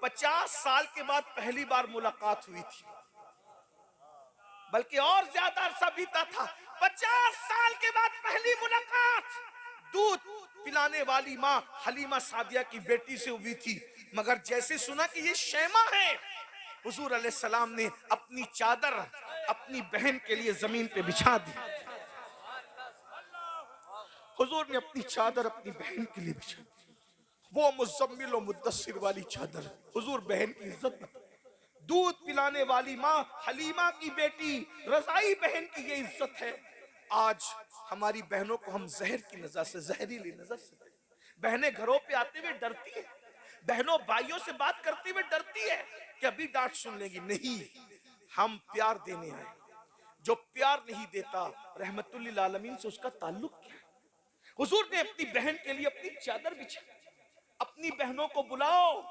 50 साल के बाद पहली बार मुलाकात हुई थी, बल्कि और ज्यादा अरसा बीता था। 50 साल के बाद पहली मुलाकात दूध पिलाने वाली माँ हलीमा सादिया की बेटी से हुई थी। मगर जैसे सुना कि ये शैमा है, हुजूर अलैहिस्सलाम ने अपनी चादर अपनी बहन के लिए जमीन पे बिछा दी। हुजूर ने अपनी चादर अपनी बहन के लिए बिछा दी। वो मुज़म्मिल और मुद्दस्सिर वाली चादर। हुजूर बहन की इज्जत बता, दूध पिलाने वाली माँ हलीमा की बेटी रज़ाई बहन की ये इज्जत है। आज हमारी बहनों को हम जहर की नजर से, जहरीली नजर से, बहनें घरों पे आते हुए डरती है, बहनों भाइयों से बात करते हुए डरती है कि अभी डांट सुन लेगी। नहीं, हम प्यार देने आए। जो प्यार नहीं देता रहमतुल लिल आलमीन से उसका ताल्लुक क्या है? हुजूर ने अपनी बहन के लिए अपनी चादर बिछाई। अपनी बहनों को बुलाओ।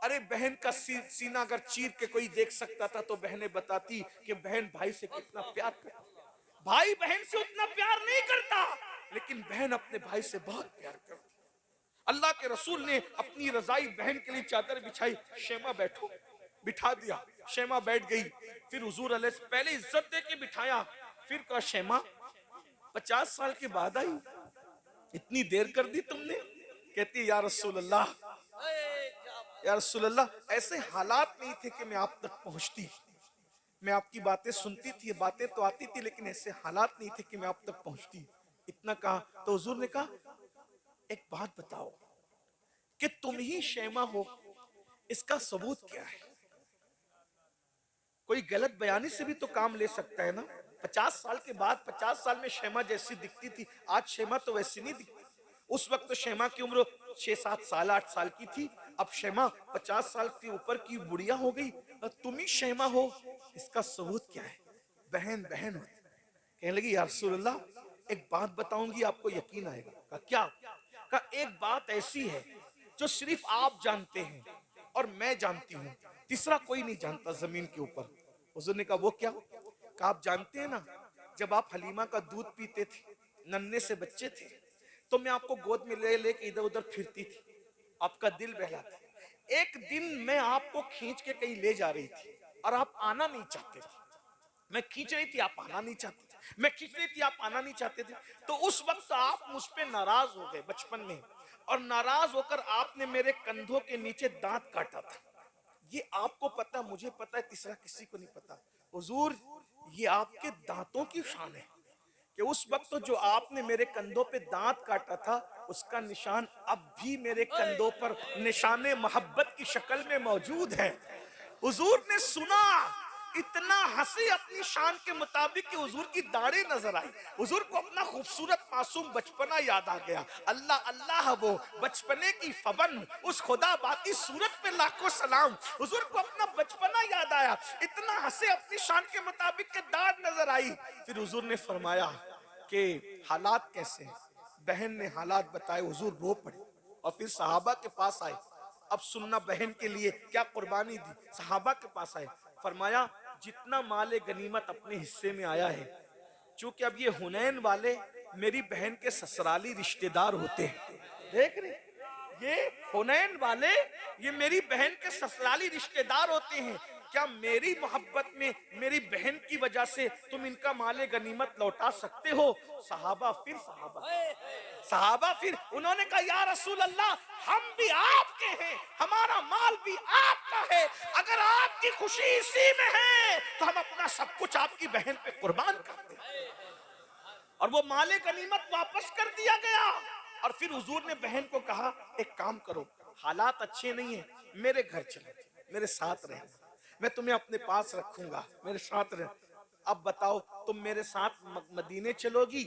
अरे बहन का सीना अगर चीर के कोई देख सकता था तो बहनें बताती कि बहन भाई से कितना प्यार करती। भाई बहन से उतना प्यार नहीं करता, लेकिन बहन अपने भाई से बहुत प्यार करती। अल्लाह के रसूल ने अपनी रजाई बहन के लिए चादर बिछाई। शैमा बैठो, बिठा दिया। शैमा बैठ गई। फिर हुजूर अलैहि पहले इज्जत दे के बिठाया, फिर कहा शैमा 50 साल के बाद आई, इतनी देर कर दी तुमने। कहती या रसूल अल्लाह, या रसूल अल्लाह, ऐसे हालात नहीं थे कि मैं आप तक पहुंचती। मैं आपकी बातें सुनती थी, बातें तो आती थी, लेकिन ऐसे हालात नहीं थे कि मैं आप तक पहुंचती। इतना कहा तो हुजूर ने कहा एक बात बताओ कि तुम ही शैमा हो, इसका सबूत क्या है? कोई गलत बयानी से भी तो काम ले सकता है ना। 50 साल के बाद, 50 साल में शैमा जैसी दिखती थी, आज शैमा तो वैसी नहीं दिखती। उस वक्त तो शैमा की उम्र 6-7 साल 8 साल की थी, अब शैमा 50 साल के ऊपर की बुढ़िया हो गई। तुम ही शैमा हो, इसका सबूत क्या है? बहन बहन होती। कहने लगी या रसूलल्लाह, एक बात बताऊंगी, आपको यकीन आएगा। कहा क्या? कहा एक बात ऐसी है जो सिर्फ आप जानते हैं और मैं जानती हूँ, तीसरा कोई नहीं जानता जमीन के ऊपर। हुजूर ने कहा वो क्या? कहा आप जानते हैं ना, जब आप हलीमा का दूध पीते थे, नन्हे से बच्चे थे, तो मैं आपको गोद में ले लेके इधर उधर फिरती थी, आपका दिल बहलाता। एक दिन मैं आपको खींच के कहीं ले जा रही थी और आप आना नहीं चाहते थे। मैं खींच रही थी, आप आना नहीं चाहते थे। मैं खींच रही थी, आप आना नहीं चाहते थे। तो उस वक्त आप मुझ पे नाराज हो गए बचपन में, और नाराज होकर आपने मेरे कंधों के नीचे दांत काटा था। ये आपको पता, मुझे पता है, तीसरा किसी को नहीं पता। हुजूर, ये आपके दांतों की शान है कि उस वक्त जो आपने मेरे कंधों पे दांत काटा था, उसका निशान अब भी मेरे कंधों पर निशाने मोहब्बत की शक्ल में मौजूद है। हुजूर ने सुना, इतना हंसी अपनी शान के मुताबिक कि हुजूर की दाढ़ी नजर आई। हुजूर को अपना खूबसूरत मासूम बचपना याद आ गया। अल्लाह अल्लाह, वो बचपने की फबन, उस खुदा बाकी सूरत पे लाखों सलाम। हुजूर को अपना बचपना याद आया, इतना हंसे अपनी शान के मुताबिक के दाढ़ नजर आई। फिर हुजूर ने फरमाया कि हालात कैसे हैं? बहन ने हालात बताए, हुजूर रो पड़े और फिर सहाबा के पास आए। अब सुनना बहन के लिए क्या कुर्बानी दी। सहाबा के पास आए, फरमाया जितना माले गनीमत अपने हिस्से में आया है, चूंकि अब ये हुनैन वाले मेरी बहन के ससुराली रिश्तेदार होते हैं। देख रहे, ये हुनैन वाले ये मेरी बहन के ससुराली रिश्तेदार होते हैं। क्या मेरी मोहब्बत में मेरी बहन की वजह से तुम इनका माले गनीमत लौटा सकते हो? सहाबा फिर उन्होंने कहा या रसूल अल्लाह, हम भी आपके हैं, हमारा माल भी आपका है। अगर आपकी खुशी इसी में है तो हम अपना सब कुछ आपकी बहन पे कुर्बान करते हैं। और वो माले गनीमत वापस कर दिया गया। और फिर हुजूर ने बहन को कहा एक काम करो, हालात अच्छे नहीं है, मेरे घर चलो, मेरे साथ रहना, मैं तुम्हें अपने पास रखूंगा, मेरे साथ रह। अब बताओ, तुम मेरे साथ मदीने चलोगी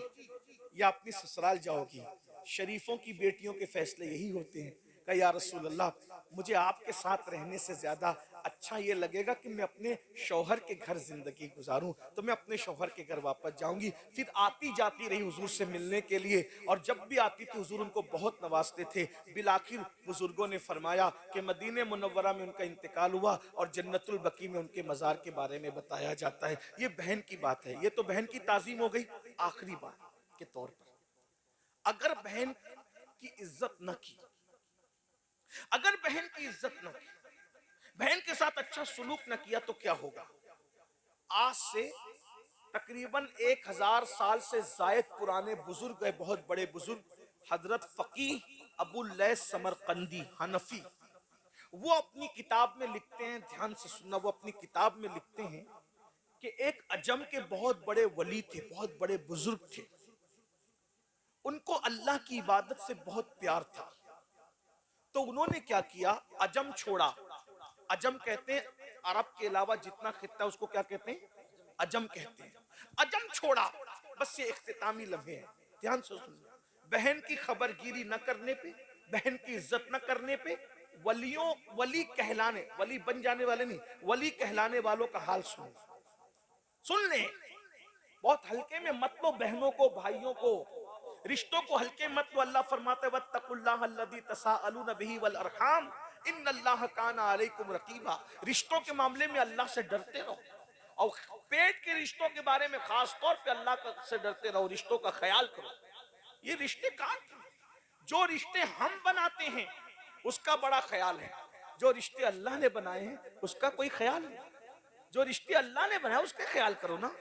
या अपनी ससुराल जाओगी? शरीफों की बेटियों के फैसले यही होते हैं। कहा या रसूल अल्लाह, मुझे आपके साथ रहने से ज्यादा अच्छा ये लगेगा कि मैं अपने शौहर के घर जिंदगी गुजारूं। तो मैं अपने शौहर के घर वापस जाऊंगी। फिर आती जाती रही हुजूर से मिलने के लिए, और जब भी आती थी हुजूर उनको बहुत नवाजते थे। बिलाखिर बुजुर्गों ने फरमाया कि मदीने मुनव्वरा में उनका इंतकाल हुआ और जन्नतुल बकी में उनके मजार के बारे में बताया जाता है। ये बहन की बात है, ये तो बहन की ताजीम हो गई। आखिरी बात के तौर पर अगर बहन की इज्जत न की, अगर बहन की इज्जत न की, बहन के साथ अच्छा सुलूक न किया तो क्या होगा? आज से तकरीबन 1000 साल से जायद पुराने बुजुर्ग है, बहुत बड़े बुजुर्ग, हजरत फकीह अबू लैस समरकंदी हनफी, वो अपनी किताब में लिखते हैं, ध्यान से सुनना, वो अपनी किताब में लिखते हैं कि एक अजम के बहुत बड़े वली थे, बहुत बड़े बुजुर्ग थे, उनको अल्लाह की इबादत से बहुत प्यार था। तो उन्होंने क्या किया, अजम छोड़ा। अजम कहते हैं अरब के अलावा जितना खित्ता उसको क्या कहते हैं, अजम कहते हैं। अजम छोड़ा, बस ये इख्तितामी लम्हे हैं, ध्यान से सुनना। बहन की खबरगिरी न करने पे, बहन की इज्जत न करने पे, वलियों, वली कहलाने, वली बन जाने वाले नहीं, वली कहलाने वालों का हाल सुन सुन ले। बहुत हल्के में मत लो बहनों को, भाइयों को, रिश्तों को हल्के मत लो। अल्लाह फरमाते वत्तकुल्लाह अल्लज़ी तसाअलून बिही वल अरहम इन्नल्लाह काना अलैकुम रकीबा। रिश्तों के मामले में अल्लाह से डरते रहो, और पेट के रिश्तों के बारे में खास तौर पे अल्लाह से डरते रहो, रिश्तों का ख्याल करो। ये रिश्ते कहाँ, जो रिश्ते हम बनाते हैं उसका बड़ा ख्याल है, जो रिश्ते अल्लाह ने बनाए हैं उसका कोई ख्याल नहीं। जो रिश्ते अल्लाह ने बनाए उसका ख्याल करो ना,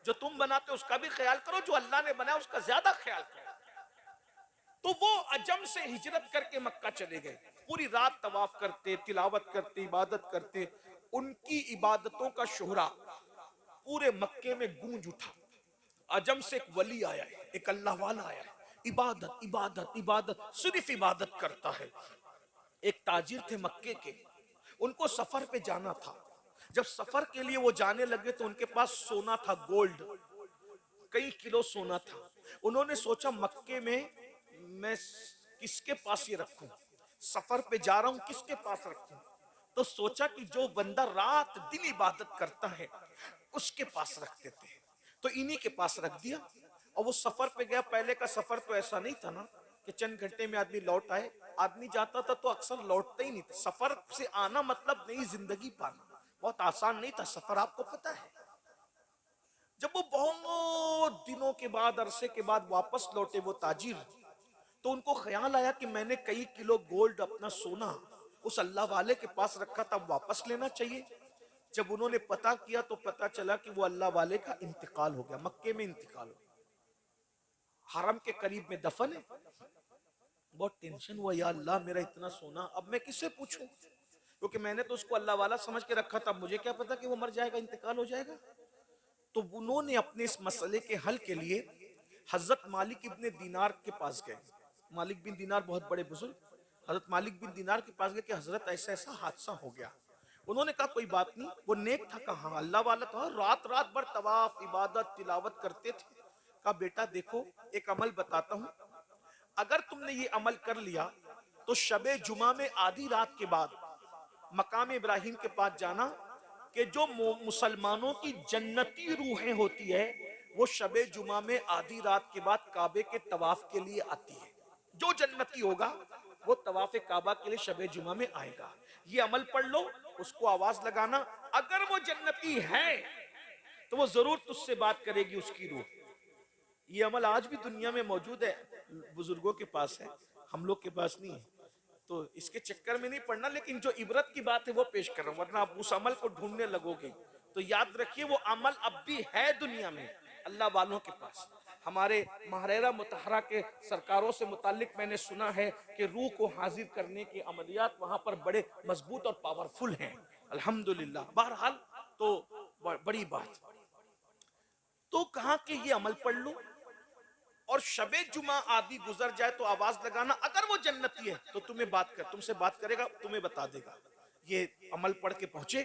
जो तुम बनाते हो उसका भी ख्याल करो, जो अल्लाह ने बनाया उसका ज्यादा ख्याल करो। तो वो अजम से हिजरत करके मक्का चले गए, पूरी रात तवाफ करते, तिलावत करते, इबादत करते। उनकी इबादतों का शोहरा पूरे मक्के में गूंज उठा। अजम से एक वली आया है, एक अल्लाह वाला आया है, इबादत इबादत इबादत, सिर्फ इबादत करता है। एक ताजिर थे मक्के के, उनको सफर पे जाना था। जब सफर के लिए वो जाने लगे तो उनके पास सोना था, गोल्ड, कई किलो सोना था। उन्होंने सोचा मक्के में मैं किसके पास ये रखूं, सफर पे जा रहा हूं किसके पास रखूं। तो सोचा कि जो बंदा रात दिन इबादत करता है उसके पास रख देते हैं। तो इन्हीं के पास रख दिया। और वो सफर पे गया। पहले का सफर तो ऐसा नहीं था ना कि चंद घंटे में आदमी लौट आए। आदमी जाता था तो अक्सर लौटता ही नहीं था। सफर से आना मतलब नई जिंदगी पाना, बहुत आसान नहीं था सफर, आपको पता है। जब वो बहुत दिनों के बाद, अरसे के बाद वापस लौटे वो ताजिर, तो उनको ख्याल आया कि मैंने कई किलो गोल्ड, अपना सोना उस अल्लाह वाले के पास रखा था, वापस लेना चाहिए। जब उन्होंने पता किया तो पता चला कि वो अल्लाह वाले का इंतकाल हो गया, मक्के में इंतकाल हो गया, हरम के करीब में दफन है। बहुत टेंशन हुआ, या अल्लाह मेरा इतना सोना अब मैं किससे पूछूं, क्योंकि मैंने तो उसको अल्लाह वाला समझ के रखा था, मुझे क्या पता कि वो मर जाएगा, इंतकाल हो जाएगा। तो उन्होंने अपने इस मसले के हल के लिए हजरत मालिक इब्ने दीनार के पास गए। मालिक बिन दीनार बहुत बड़े बुजुर्ग, हजरत मालिक बिन दीनार के पास गए कि हजरत ऐसा ऐसा हादसा हो गया। उन्होंने कहा कोई बात नहीं, वो नेक था, कहा अल्लाह वाला था, रात रात भर तवाफ इबादत तिलावत करते थे। कहा बेटा देखो एक अमल बताता हूँ, अगर तुमने ये अमल कर लिया तो शबे जुमा में आधी रात के बाद मकाम इब्राहिम के पास जाना, कि जो मुसलमानों की जन्नती रूहें होती है वो शबे जुमा में आधी रात के बाद काबे के तवाफ के लिए आती है। जो जन्नती होगा वो तवाफ काबा के लिए शबे जुमा में आएगा। ये अमल पढ़ लो, उसको आवाज लगाना, अगर वो जन्नती है तो वो जरूर तुझसे बात करेगी उसकी रूह। ये अमल आज भी दुनिया में मौजूद है, बुजुर्गों के पास है, हम लोग के पास नहीं है। तो इसके चक्कर में नहीं पड़ना, लेकिन जो इबरत की बात है वो पेश कर रहा हूं, वरना आप उस अमल को ढूंढने लगोगे। तो याद रखिए वो अमल अब भी है दुनिया में अल्लाह वालों के पास। हमारे महरेरा मुतहरा के सरकारों से मुतालिक मैंने सुना है कि रूह को हाजिर करने के अमलियात वहां पर बड़े मजबूत और पावरफुल हैं, अल्हम्दुलिल्लाह। बहरहाल तो बड़ी बात। तो कहा कि ये अमल पढ़ लो और शबे जुमा आदि गुजर जाए तो आवाज लगाना, अगर वो जन्नती है तो तुम्हें बात कर, तुमसे बात करेगा, तुम्हें बता देगा। ये अमल पढ़ के पहुंचे।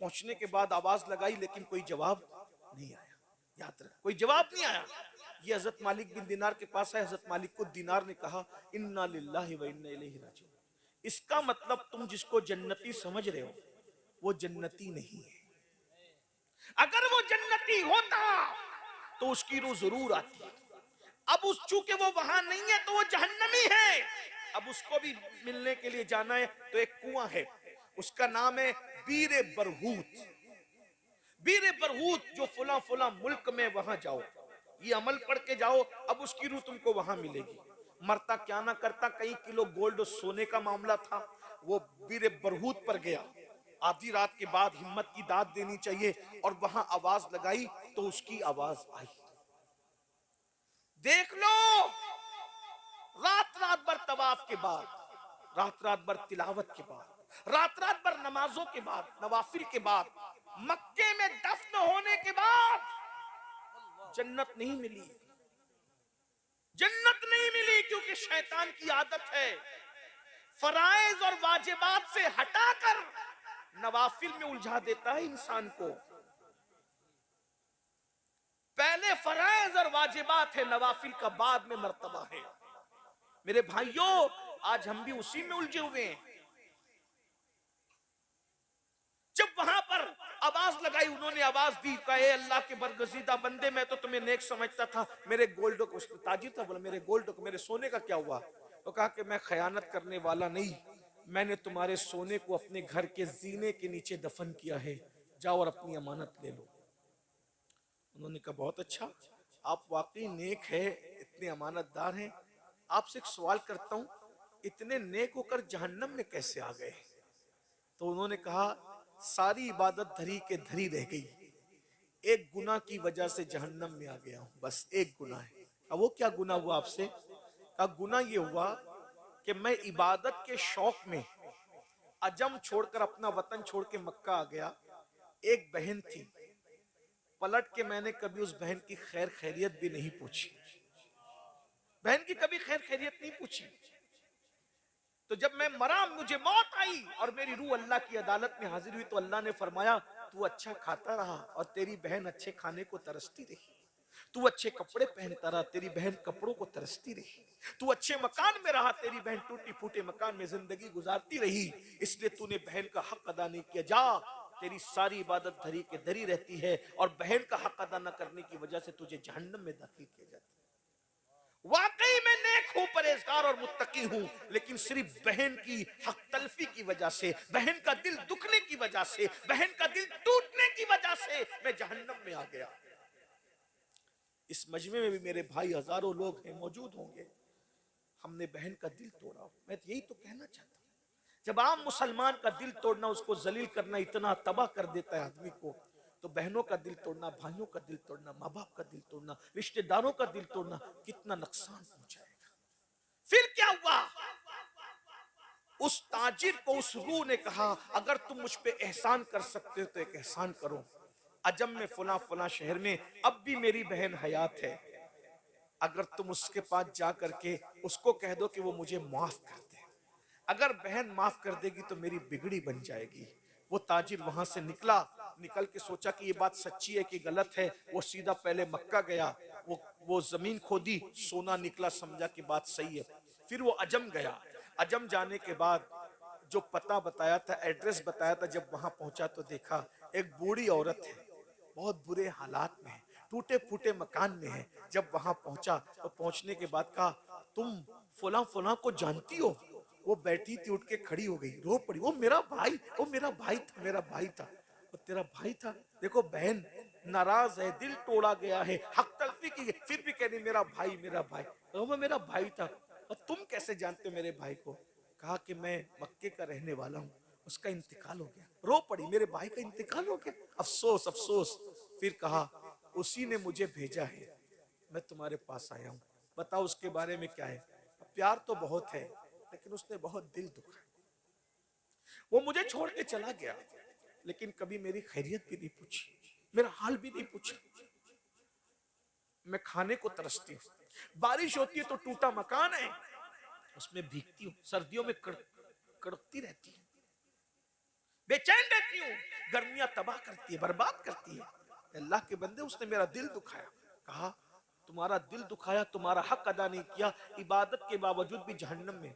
पहुंचने के बाद आवाज लगाई लेकिन कोई जवाब नहीं आया। याद रख, कोई जवाब नहीं आया। ये हजरत मालिक बिन दिनार के पास है। हजरत मालिक को दिनार ने कहा इन्ना लिल्लाहि व इन्ना इलैहि राजिऊन। इसका मतलब तुम जिसको जन्नती समझ रहे हो वो जन्नती नहीं है। अगर वो जन्नती होता तो उसकी रूह जरूर आती। अब उस चूंकि वो वहां नहीं है तो वो जहन्नमी है। अब उसको भी मिलने के लिए जाना है तो एक कुआं है, उसका नाम है बीरे बरहूत। बीरे बरहूत जो फुला फुला मुल्क में, वहां जाओ। ये अमल पढ़ के जाओ, अब उसकी रूह तुमको वहां मिलेगी। मरता क्या ना करता, कई किलो गोल्ड सोने का मामला था, वो वीर बरहूत पर गया। आधी रात के बाद हिम्मत की दाद देनी चाहिए, और वहां आवाज लगाई तो उसकी आवाज आई। देख लो, रात रात भर तवाफ के बाद, रात रात भर तिलावत के बाद, रात रात भर नमाजों के बाद, नवाफिल के बाद, मक्के में दफन होने के बाद जन्नत नहीं मिली। जन्नत नहीं मिली क्योंकि शैतान की आदत है फराइज और वाजिबात से हटाकर नवाफिल में उलझा देता है इंसान को। पहले फराइज और वाजिबात है, नवाफिल का बाद में मर्तबा है। मेरे भाइयों, आज हम भी उसी में उलझे हुए हैं। जब वहां पर आवाज लगाई, उन्होंने आवाज दी, कहे अल्लाह के बरगजीदा बंदे, मैं तो तुम्हें नेक समझता था, मेरे गोल्ड को, ताजिर था, बोला मेरे गोल्ड को, मेरे सोने का क्या हुआ? तो कहा कि मैं खयानत करने वाला नहीं, मैंने तुम्हारे सोने को अपने घर के जीने के नीचे दफन किया है, जाओ और अपनी अमानत ले लो। उन्होंने कहा बहुत अच्छा, आप वाकई नेक है, इतने अमानतदार हैं। आपसे एक सवाल करता हूं, इतने नेक होकर जहन्नम में कैसे आ गए? तो उन्होंने कहा सारी इबादत धरी के धरी रह गई, एक गुनाह की वजह से जहन्नम में आ गया हूं, बस एक गुनाह है। अब वो क्या गुनाह हुआ आपसे? कहा गुनाह ये हुआ कि मैं इबादत के शौक में अजम छोड़कर अपना वतन छोड़ के मक्का आ गया। एक बहन थी, पलट के मैंने कभी उस बहन की खैर खैरियत भी नहीं पूछी, बहन की कभी खैर खैरियत नहीं पूछी। तो जब मैं मरा, मुझे मौत आई और मेरी रूह अल्लाह की अदालत में हाजिर हुई, तो अल्लाह ने फरमाया तू अच्छा खाता रहा और तेरी बहन अच्छे खाने को तरसती रही, तू अच्छे कपड़े पहनता रहा, तेरी बहन कपड़ों को तरसती रही, तू अच्छे मकान में रहा, तेरी बहन टूटी फूटे मकान में जिंदगी गुजारती रही, इसलिए तूने बहन का हक अदा नहीं किया। जा, तेरी सारी इबादत धरी के धरी रहती है और बहन का हक अदा न करने की वजह से तुझे जहन्नम में दाखिल किया जाता है। वाकई में नेक हूं, परहेजगार और मुत्तकी हूं, लेकिन सिर्फ बहन की हक तलफी की वजह से, बहन का दिल दुखने की वजह से, बहन का दिल टूटने की वजह से मैं जहन्नम में आ गया। इस मजमे में भी मेरे भाई हजारों लोग हैं, मौजूद होंगे, हमने बहन का दिल तोड़ा। मैं तो यही तो कहना चाहता हूं, जब आम मुसलमान का दिल तोड़ना, उसको जलील करना इतना तबाह कर देता है आदमी को, तो बहनों का दिल तोड़ना, भाइयों का दिल तोड़ना, माँ बाप का दिल तोड़ना, रिश्तेदारों का दिल तोड़ना कितना नुकसान पहुंचाएगा। फिर क्या हुआ? उस ताजिर को उस रूह ने कहा अगर तुम मुझ पे एहसान कर सकते हो तो एक एहसान करो, अजम में फला फला शहर में अब भी मेरी बहन हयात है, अगर तुम उसके पास जा करके उसको कह दो कि वो मुझे माफ कर दे, अगर बहन माफ कर देगी तो मेरी बिगड़ी बन जाएगी। वो ताजिर वहां से निकला, निकल के सोचा कि ये बात सच्ची है कि गलत है। वो सीधा पहले मक्का गया, वो जमीन खोदी, सोना निकला, समझा कि बात सही है। फिर वो अजम गया, अजम जाने के बाद जो पता बताया था, एड्रेस बताया था, जब वहां पहुंचा तो देखा एक बूढ़ी औरत है, बहुत बुरे हालात में है, टूटे फूटे मकान में है। जब वहां पहुंचा तो पहुंचने के बाद कहा तुम फला फला को जानती हो? वो बैठी थी, उठ के खड़ी हो गई, रो पड़ी, वो मेरा भाई, वो मेरा भाई था, मेरा भाई था। वो तेरा भाई था? देखो बहन नाराज है, दिल तोड़ा गया है, हक तलफी की, फिर भी कह रही मेरा भाई, मेरा भाई। तो वो मेरा भाई था। और तुम कैसे जानते हो मेरे भाई को? कहा कि मैं मक्के का रहने वाला हूँ, उसका इंतकाल हो गया। रो पड़ी, मेरे भाई का इंतकाल हो गया, अफसोस अफसोस। फिर कहा उसी ने मुझे भेजा है, मैं तुम्हारे पास आया हूँ, बताओ उसके बारे में क्या है? प्यार तो बहुत है लेकिन उसने बहुत दिल दुखा, वो मुझे छोड़ के चला गया, लेकिन कभी मेरी खैरियत भी नहीं पूछी, मेरा हाल भी नहीं पूछा। मैं खाने को तरसती हूँ, बारिश होती है तो टूटा मकान है उसमें भीगती हूँ, सर्दियों में कड़कती रहती है, बेचैन रहती हूँ, गर्मियां तबाह करती है, बर्बाद करती है। अल्लाह के बंदे, उसने मेरा दिल दुखाया। कहा तुम्हारा दिल दुखाया, तुम्हारा हक अदा नहीं किया, इबादत के बावजूद भी जहन्नम में,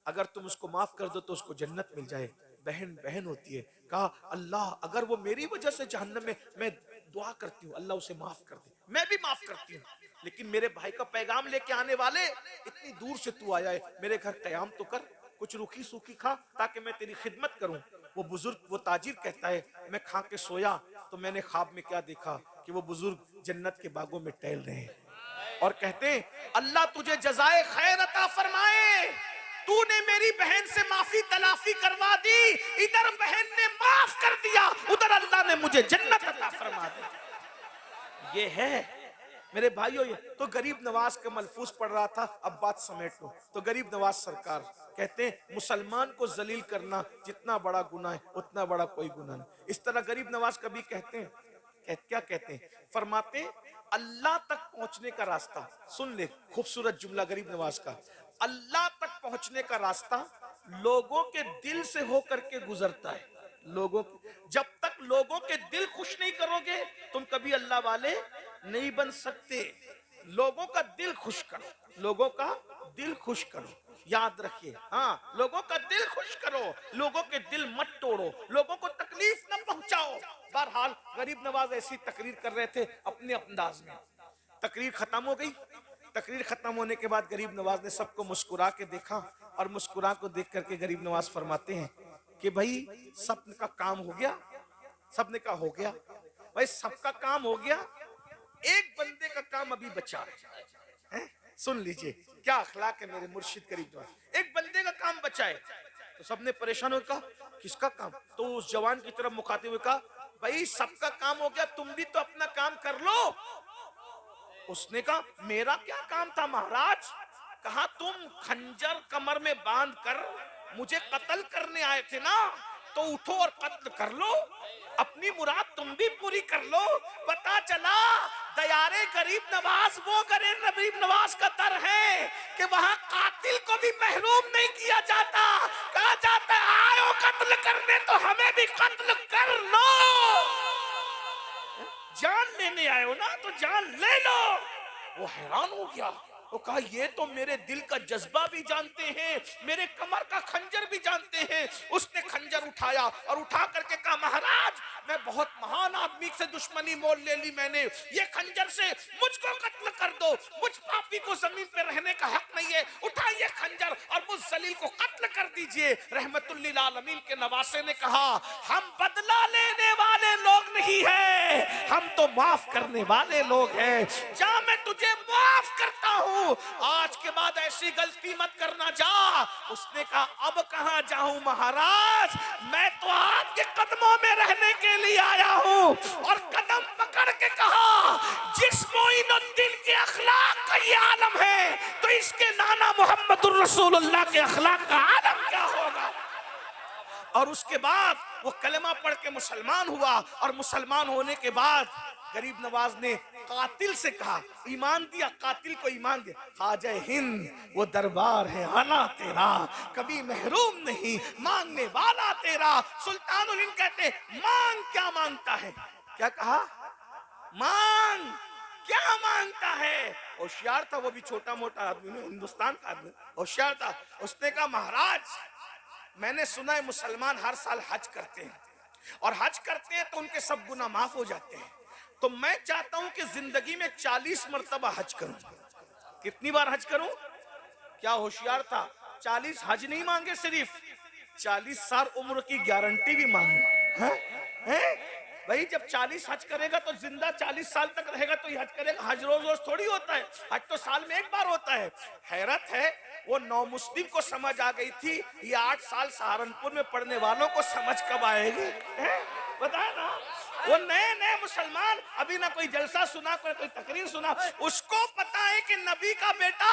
अगर तुम उसको माफ कर दो तो उसको जन्नत मिल जाए। बहन बहन होती है। कहा अल्लाह अगर वो मेरी वजह से जहन्नम में, मैं दुआ करती हूँ अल्लाह उसे माफ कर दे, मैं भी माफ करती हूँ, लेकिन मेरे भाई का पैगाम लेके आने वाले, इतनी दूर से तू आया है, मेरे घर कयाम तो कर, कुछ रूखी सूखी खा ताकि मैं तेरी खिदमत करूं। वो बुजुर्ग, वो ताजिर कहता है मैं खा के सोया तो मैंने ख्वाब में क्या देखा कि वो बुजुर्ग जन्नत के बागों में टहल रहे हैं और कहते हैं अल्लाह तुझे जज़ाए खैर अता फरमाए, तूने मेरी बहन से माफी तलाफी करवा दी, इधर बहन ने माफ कर दिया, उधर अल्लाह ने मुझे जन्नत अता फरमा दी। ये है मेरे भाइयों, ये तो गरीब नवाज का मलफूज पढ़ रहा था, अब बात समेट लो। तो गरीब नवाज सरकार कहते हैं मुसलमान को जलील करना जितना बड़ा गुनाह है उतना बड़ा कोई गुनाह नहीं। इस तरह गरीब नवाज कभी कहते हैं, क्या कहते हैं, फरमाते अल्लाह तक पहुंचने का रास्ता, सुन ले खूबसूरत जुमला गरीब नवाज का, अल्लाह तक पहुंचने का रास्ता लोगों के दिल से होकर के गुजरता है। लोगों, जब तक लोगों के दिल खुश नहीं करोगे तुम कभी अल्लाह वाले नहीं बन सकते। लोगों का दिल खुश करो, लोगों का दिल खुश करो, याद रखिए। हाँ, लोगों का दिल खुश करो, लोगों के दिल मत तोड़ो, लोगों को तकलीफ न पहुंचाओ। बहरहाल गरीब नवाज ऐसी तकरीर कर रहे थे अपने अंदाज में। तकरीर खत्म हो गई। तकरीर खत्म होने के बाद गरीब नवाज ने सबको मुस्कुरा के देखा और मुस्कुरा को देख करके गरीब नवाज फरमाते हैं कि भाई सबका काम हो गया। सबने कहा हो गया भाई, सबका काम हो गया, एक बंदे का काम अभी बचा है। सुन लीजिए क्या अखलाक है मेरे मुर्शिद गरीब नवाज, एक बंदे का काम बचा है। तो सबने परेशान होकर कहा किसका काम? तो उस जवान की तरफ मुखातिब हुए कहा भाई सबका काम हो गया, तुम भी तो अपना काम कर लो। उसने कहा मेरा क्या काम था महाराज? कहा तुम खंजर कमर में बांध कर मुझे कत्ल करने आए थे ना, तो उठो और कत्ल कर लो, अपनी मुराद तुम भी पूरी कर लो। पता चला दयारे गरीब नवाज वो गरीब नवाज का दर है कि वहां कातिल को भी महरूम नहीं किया जाता। कहा जाता है आयो कत्ल करने तो हमें भी कत्ल कर लो, जान लेने आए हो ना तो जान ले लो। वो हैरान हो गया, वो कहा ये तो मेरे दिल का जज्बा भी जानते हैं, मेरे कमर का खंजर भी जानते हैं। उसने खंजर उठाया और उठा करके कहा महाराज मैं बहुत महान आदमी से दुश्मनी मोल ले ली मैंने, ये खंजर से मुझको कत्ल कर दो, मुझ पापी को जमीन पे रहने का हक नहीं है, उठाइए खंजर और मुझ जलील को कत्ल कर दीजिए। रहमतुल लिल आलमीन के नवासे ने कहा हम बदला लेने वाले लोग नहीं है, हम तो माफ करने वाले लोग हैं। जा मैं तुझे माफ करता हूँ, आज के बाद ऐसी गलती मत करना जा। उसने कहा अब कहां जाऊं महाराज, मैं तो आपके कदमों में रहने के लिए आया हूं। और कदम पकड़ के कहा जिस मोइनुद्दीन के अखलाक का ये आलम है तो इसके नाना मोहम्मदुर रसूलुल्लाह के अखलाक का आलम क्या होगा। और उसके बाद वो कलमा पढ़ के मुसलमान हुआ और मुसलमान होने के बाद गरीब नवाज ने कातिल से कहा, ईमान दिया, कातिल को ईमान दिया। ख्वाजा हिंद वो दरबार है आला तेरा, कभी महरूम नहीं, मांगने वाला तेरा। सुल्तानुल हिंद कहते मांग क्या मांगता है? क्या कहा? मांग क्या मांगता है? होशियार था वो भी, छोटा मोटा आदमी नहीं, हिंदुस्तान का आदमी होशियार था। उसने कहा महाराज मैंने सुना है मुसलमान हर साल हज करते हैं और हज करते हैं तो उनके सब गुनाह माफ हो जाते हैं, तो मैं चाहता हूं कि जिंदगी में 40 मरतबा हज करूं। कितनी बार हज करूं? क्या होशियार था, 40 हज नहीं मांगे, सिर्फ 40 साल उम्र की गारंटी भी मांगे। हैं? भाई जब 40 हज करेगा तो जिंदा 40 साल तक रहेगा तो हज करेगा। हज रोज रोज थोड़ी होता है, हज तो साल में एक बार होता है। हैरत है वो नौ मुस्लिम को समझ आ गई थी, ये 8 साल सहारनपुर में पढ़ने वालों को समझ कब आएगी? बताया ना, वो नए नए मुसलमान अभी ना कोई जलसा सुना कोई तकरीर सुना, उसको पता है कि नबी का बेटा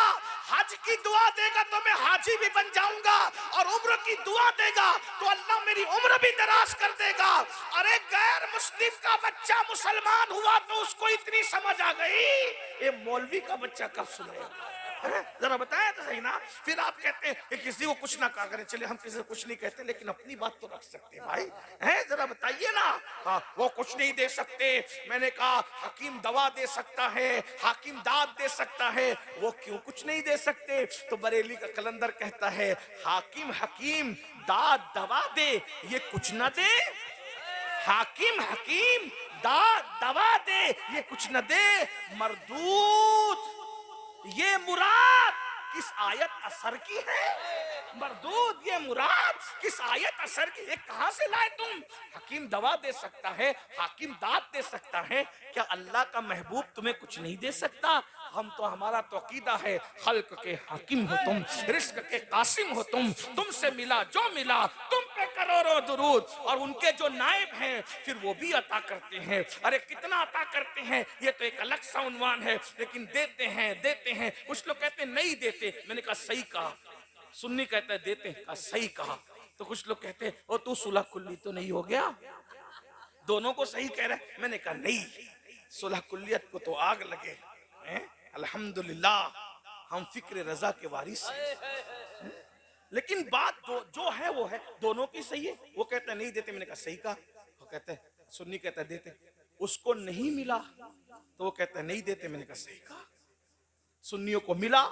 हज की दुआ देगा तो मैं हाजी भी बन जाऊंगा, और उम्र की दुआ देगा तो अल्लाह मेरी उम्र भी दराज कर देगा। अरे गैर मुस्लिम का बच्चा मुसलमान हुआ तो उसको इतनी समझ आ गई, ये मौलवी का बच्चा कब सुनेगा? जरा बताया तो सही ना। फिर आप कहते हैं कि किसी को कुछ ना कहा करें, चलिए हम किसी को कुछ नहीं कहते लेकिन अपनी बात तो रख सकते हैं भाई, हैं? जरा बताइए ना। हाँ, वो कुछ नहीं दे सकते, मैंने कहा हकीम दवा दे सकता है, हाकिम दाद दे सकता है, वो क्यों कुछ नहीं दे सकते? तो बरेली का कलंदर कहता है हाकिम हकीम दाद दवा दे, ये कुछ ना दे। हाकिम हकीम दाद दवा दे, ये कुछ न दे। मरदूत ये मुराद किस आयत असर की है? मरदूद ये मुराद किस आयत असर की, ये कहां से लाए तुम? हकीम दवा दे सकता है, हाकिम दाद दे सकता है, क्या अल्लाह का महबूब तुम्हें कुछ नहीं दे सकता? हम तो, हमारा तो अकीदा है, खल्क के हाकिम हो तुम, रिस्क के कासिम हो तुम, तुमसे मिला जो मिला तुम पे करोड़ों दुरूद, और उनके जो नायब हैं फिर वो भी अता करते हैं। अरे कितना अता करते हैं ये तो एक अलग सा उन्वान है, लेकिन देते हैं देते हैं। कुछ लोग कहते हैं नहीं देते, मैंने कहा सही कहा। सुन्नी कहता है देते हैं, कहा सही कहा। तो कुछ लोग कहते हैं ओ तू सुलह कुल्ली तो नहीं हो गया, दोनों को सही कह रहा है। मैंने कहा नहीं, सुलह कुल्लियत को तो आग लगे, अल्हम्दुलिल्लाह हम फिक्र रजा के वारिस हैं। लेकिन बात जो है वो है, दोनों की सही है। वो कहता है नहीं देते, मैंने कहा सही कहा। वो कहता है, सुन्नी कहता है देते, उसको नहीं मिला तो वो कहता है नहीं देते, मैंने कहा सही कहा। सुन्नियों को मिला,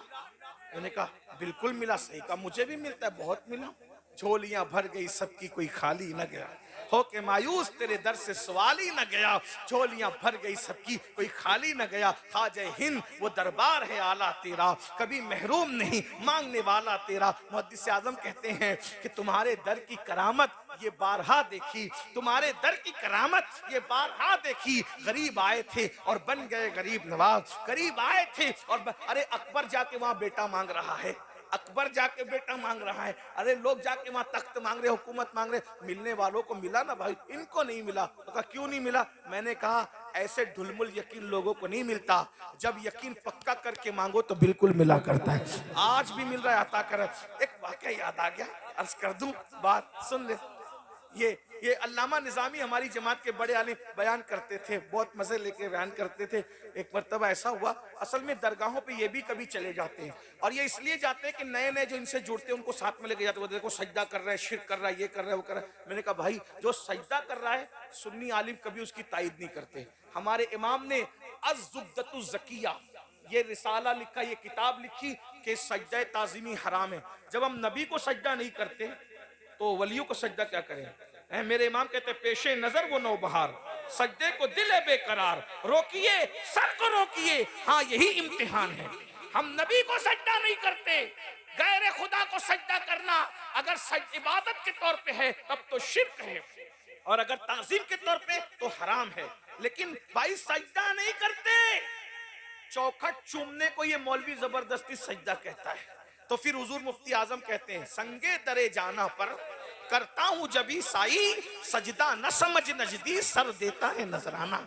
मैंने कहा बिल्कुल मिला, सही कहा। मुझे भी मिलता है, बहुत मिला, झोलियां भर गई सबकी कोई खाली न गया, हो के मायूस तेरे दर से सवाल ही न गया, झोलियां भर गई सबकी कोई खाली न गया। खाजे हिंद वो दरबार है आला तेरा, कभी महरूम नहीं मांगने वाला तेरा। मुहद्दिस आज़म कहते हैं कि तुम्हारे दर की करामत ये बारहा देखी, तुम्हारे दर की करामत ये बारहा देखी। गरीब आए थे और बन गए गरीब नवाज, गरीब आए थे और अरे अकबर जाके वहां बेटा मांग रहा है, अकबर जाके बेटा मांग रहा है। अरे लोग जाके वहां तख्त मांग रहे, हुकूमत मांग रहे, मिलने वालों को मिला ना भाई, इनको नहीं मिला। तो कहा क्यों नहीं मिला? मैंने कहा ऐसे ढुलमुल यकीन लोगों को नहीं मिलता, जब यकीन पक्का करके मांगो तो बिल्कुल मिला करता है। आज भी मिल रहा है, अता कर। एक वाकया याद आ गया, अर्ज कर दूं, बात सुन ले। ये अल्लामा निजामी हमारी जमात के बड़े आलिम बयान करते थे, बहुत मजे लेके बयान करते थे। एक मर्तबा ऐसा हुआ, असल में दरगाहों पे ये भी कभी चले जाते हैं, और ये इसलिए जाते हैं कि नए नए जो इनसे जुड़ते हैं उनको साथ में लेके जाते हैं। वो देखो सजदा कर रहा है, शिर्क कर रहा है, ये कर रहा है, वो कर रहा है। मैंने कहा भाई जो सजदा कर रहा है सुन्नी आलिम कभी उसकी तायद नहीं करते। हमारे इमाम ने अज़्ज़ुब्दतु ज़किया ये रिसाला लिखा, ये किताब लिखी कि सजदा ताज़ीमी हराम है। जब हम नबी को सजदा नहीं करते तो वलियों को सजदा क्या करें? मेरे इमाम कहते हैं पेशे नजर वो नौबहार, सजदे को दिल है बेकरार, रोकिए सर को रोकिए, हाँ यही इम्तिहान है। हम नबी को सजदा नहीं करते, गैर खुदा को सजदा करना अगर इबादत के तौर पे है तब तो शिर्क है, और अगर ताज़ीम के तौर पे तो हराम है। लेकिन भाई सजदा नहीं करते, चौखट चूमने को ये मौलवी जबरदस्ती सजदा कहता है। तो फिर हुजूर मुफ्ती आजम कहते हैं संगे दरे जाना पर करता हूं जबी साई, सजदा न समझ नजदी सर देता है नजराना।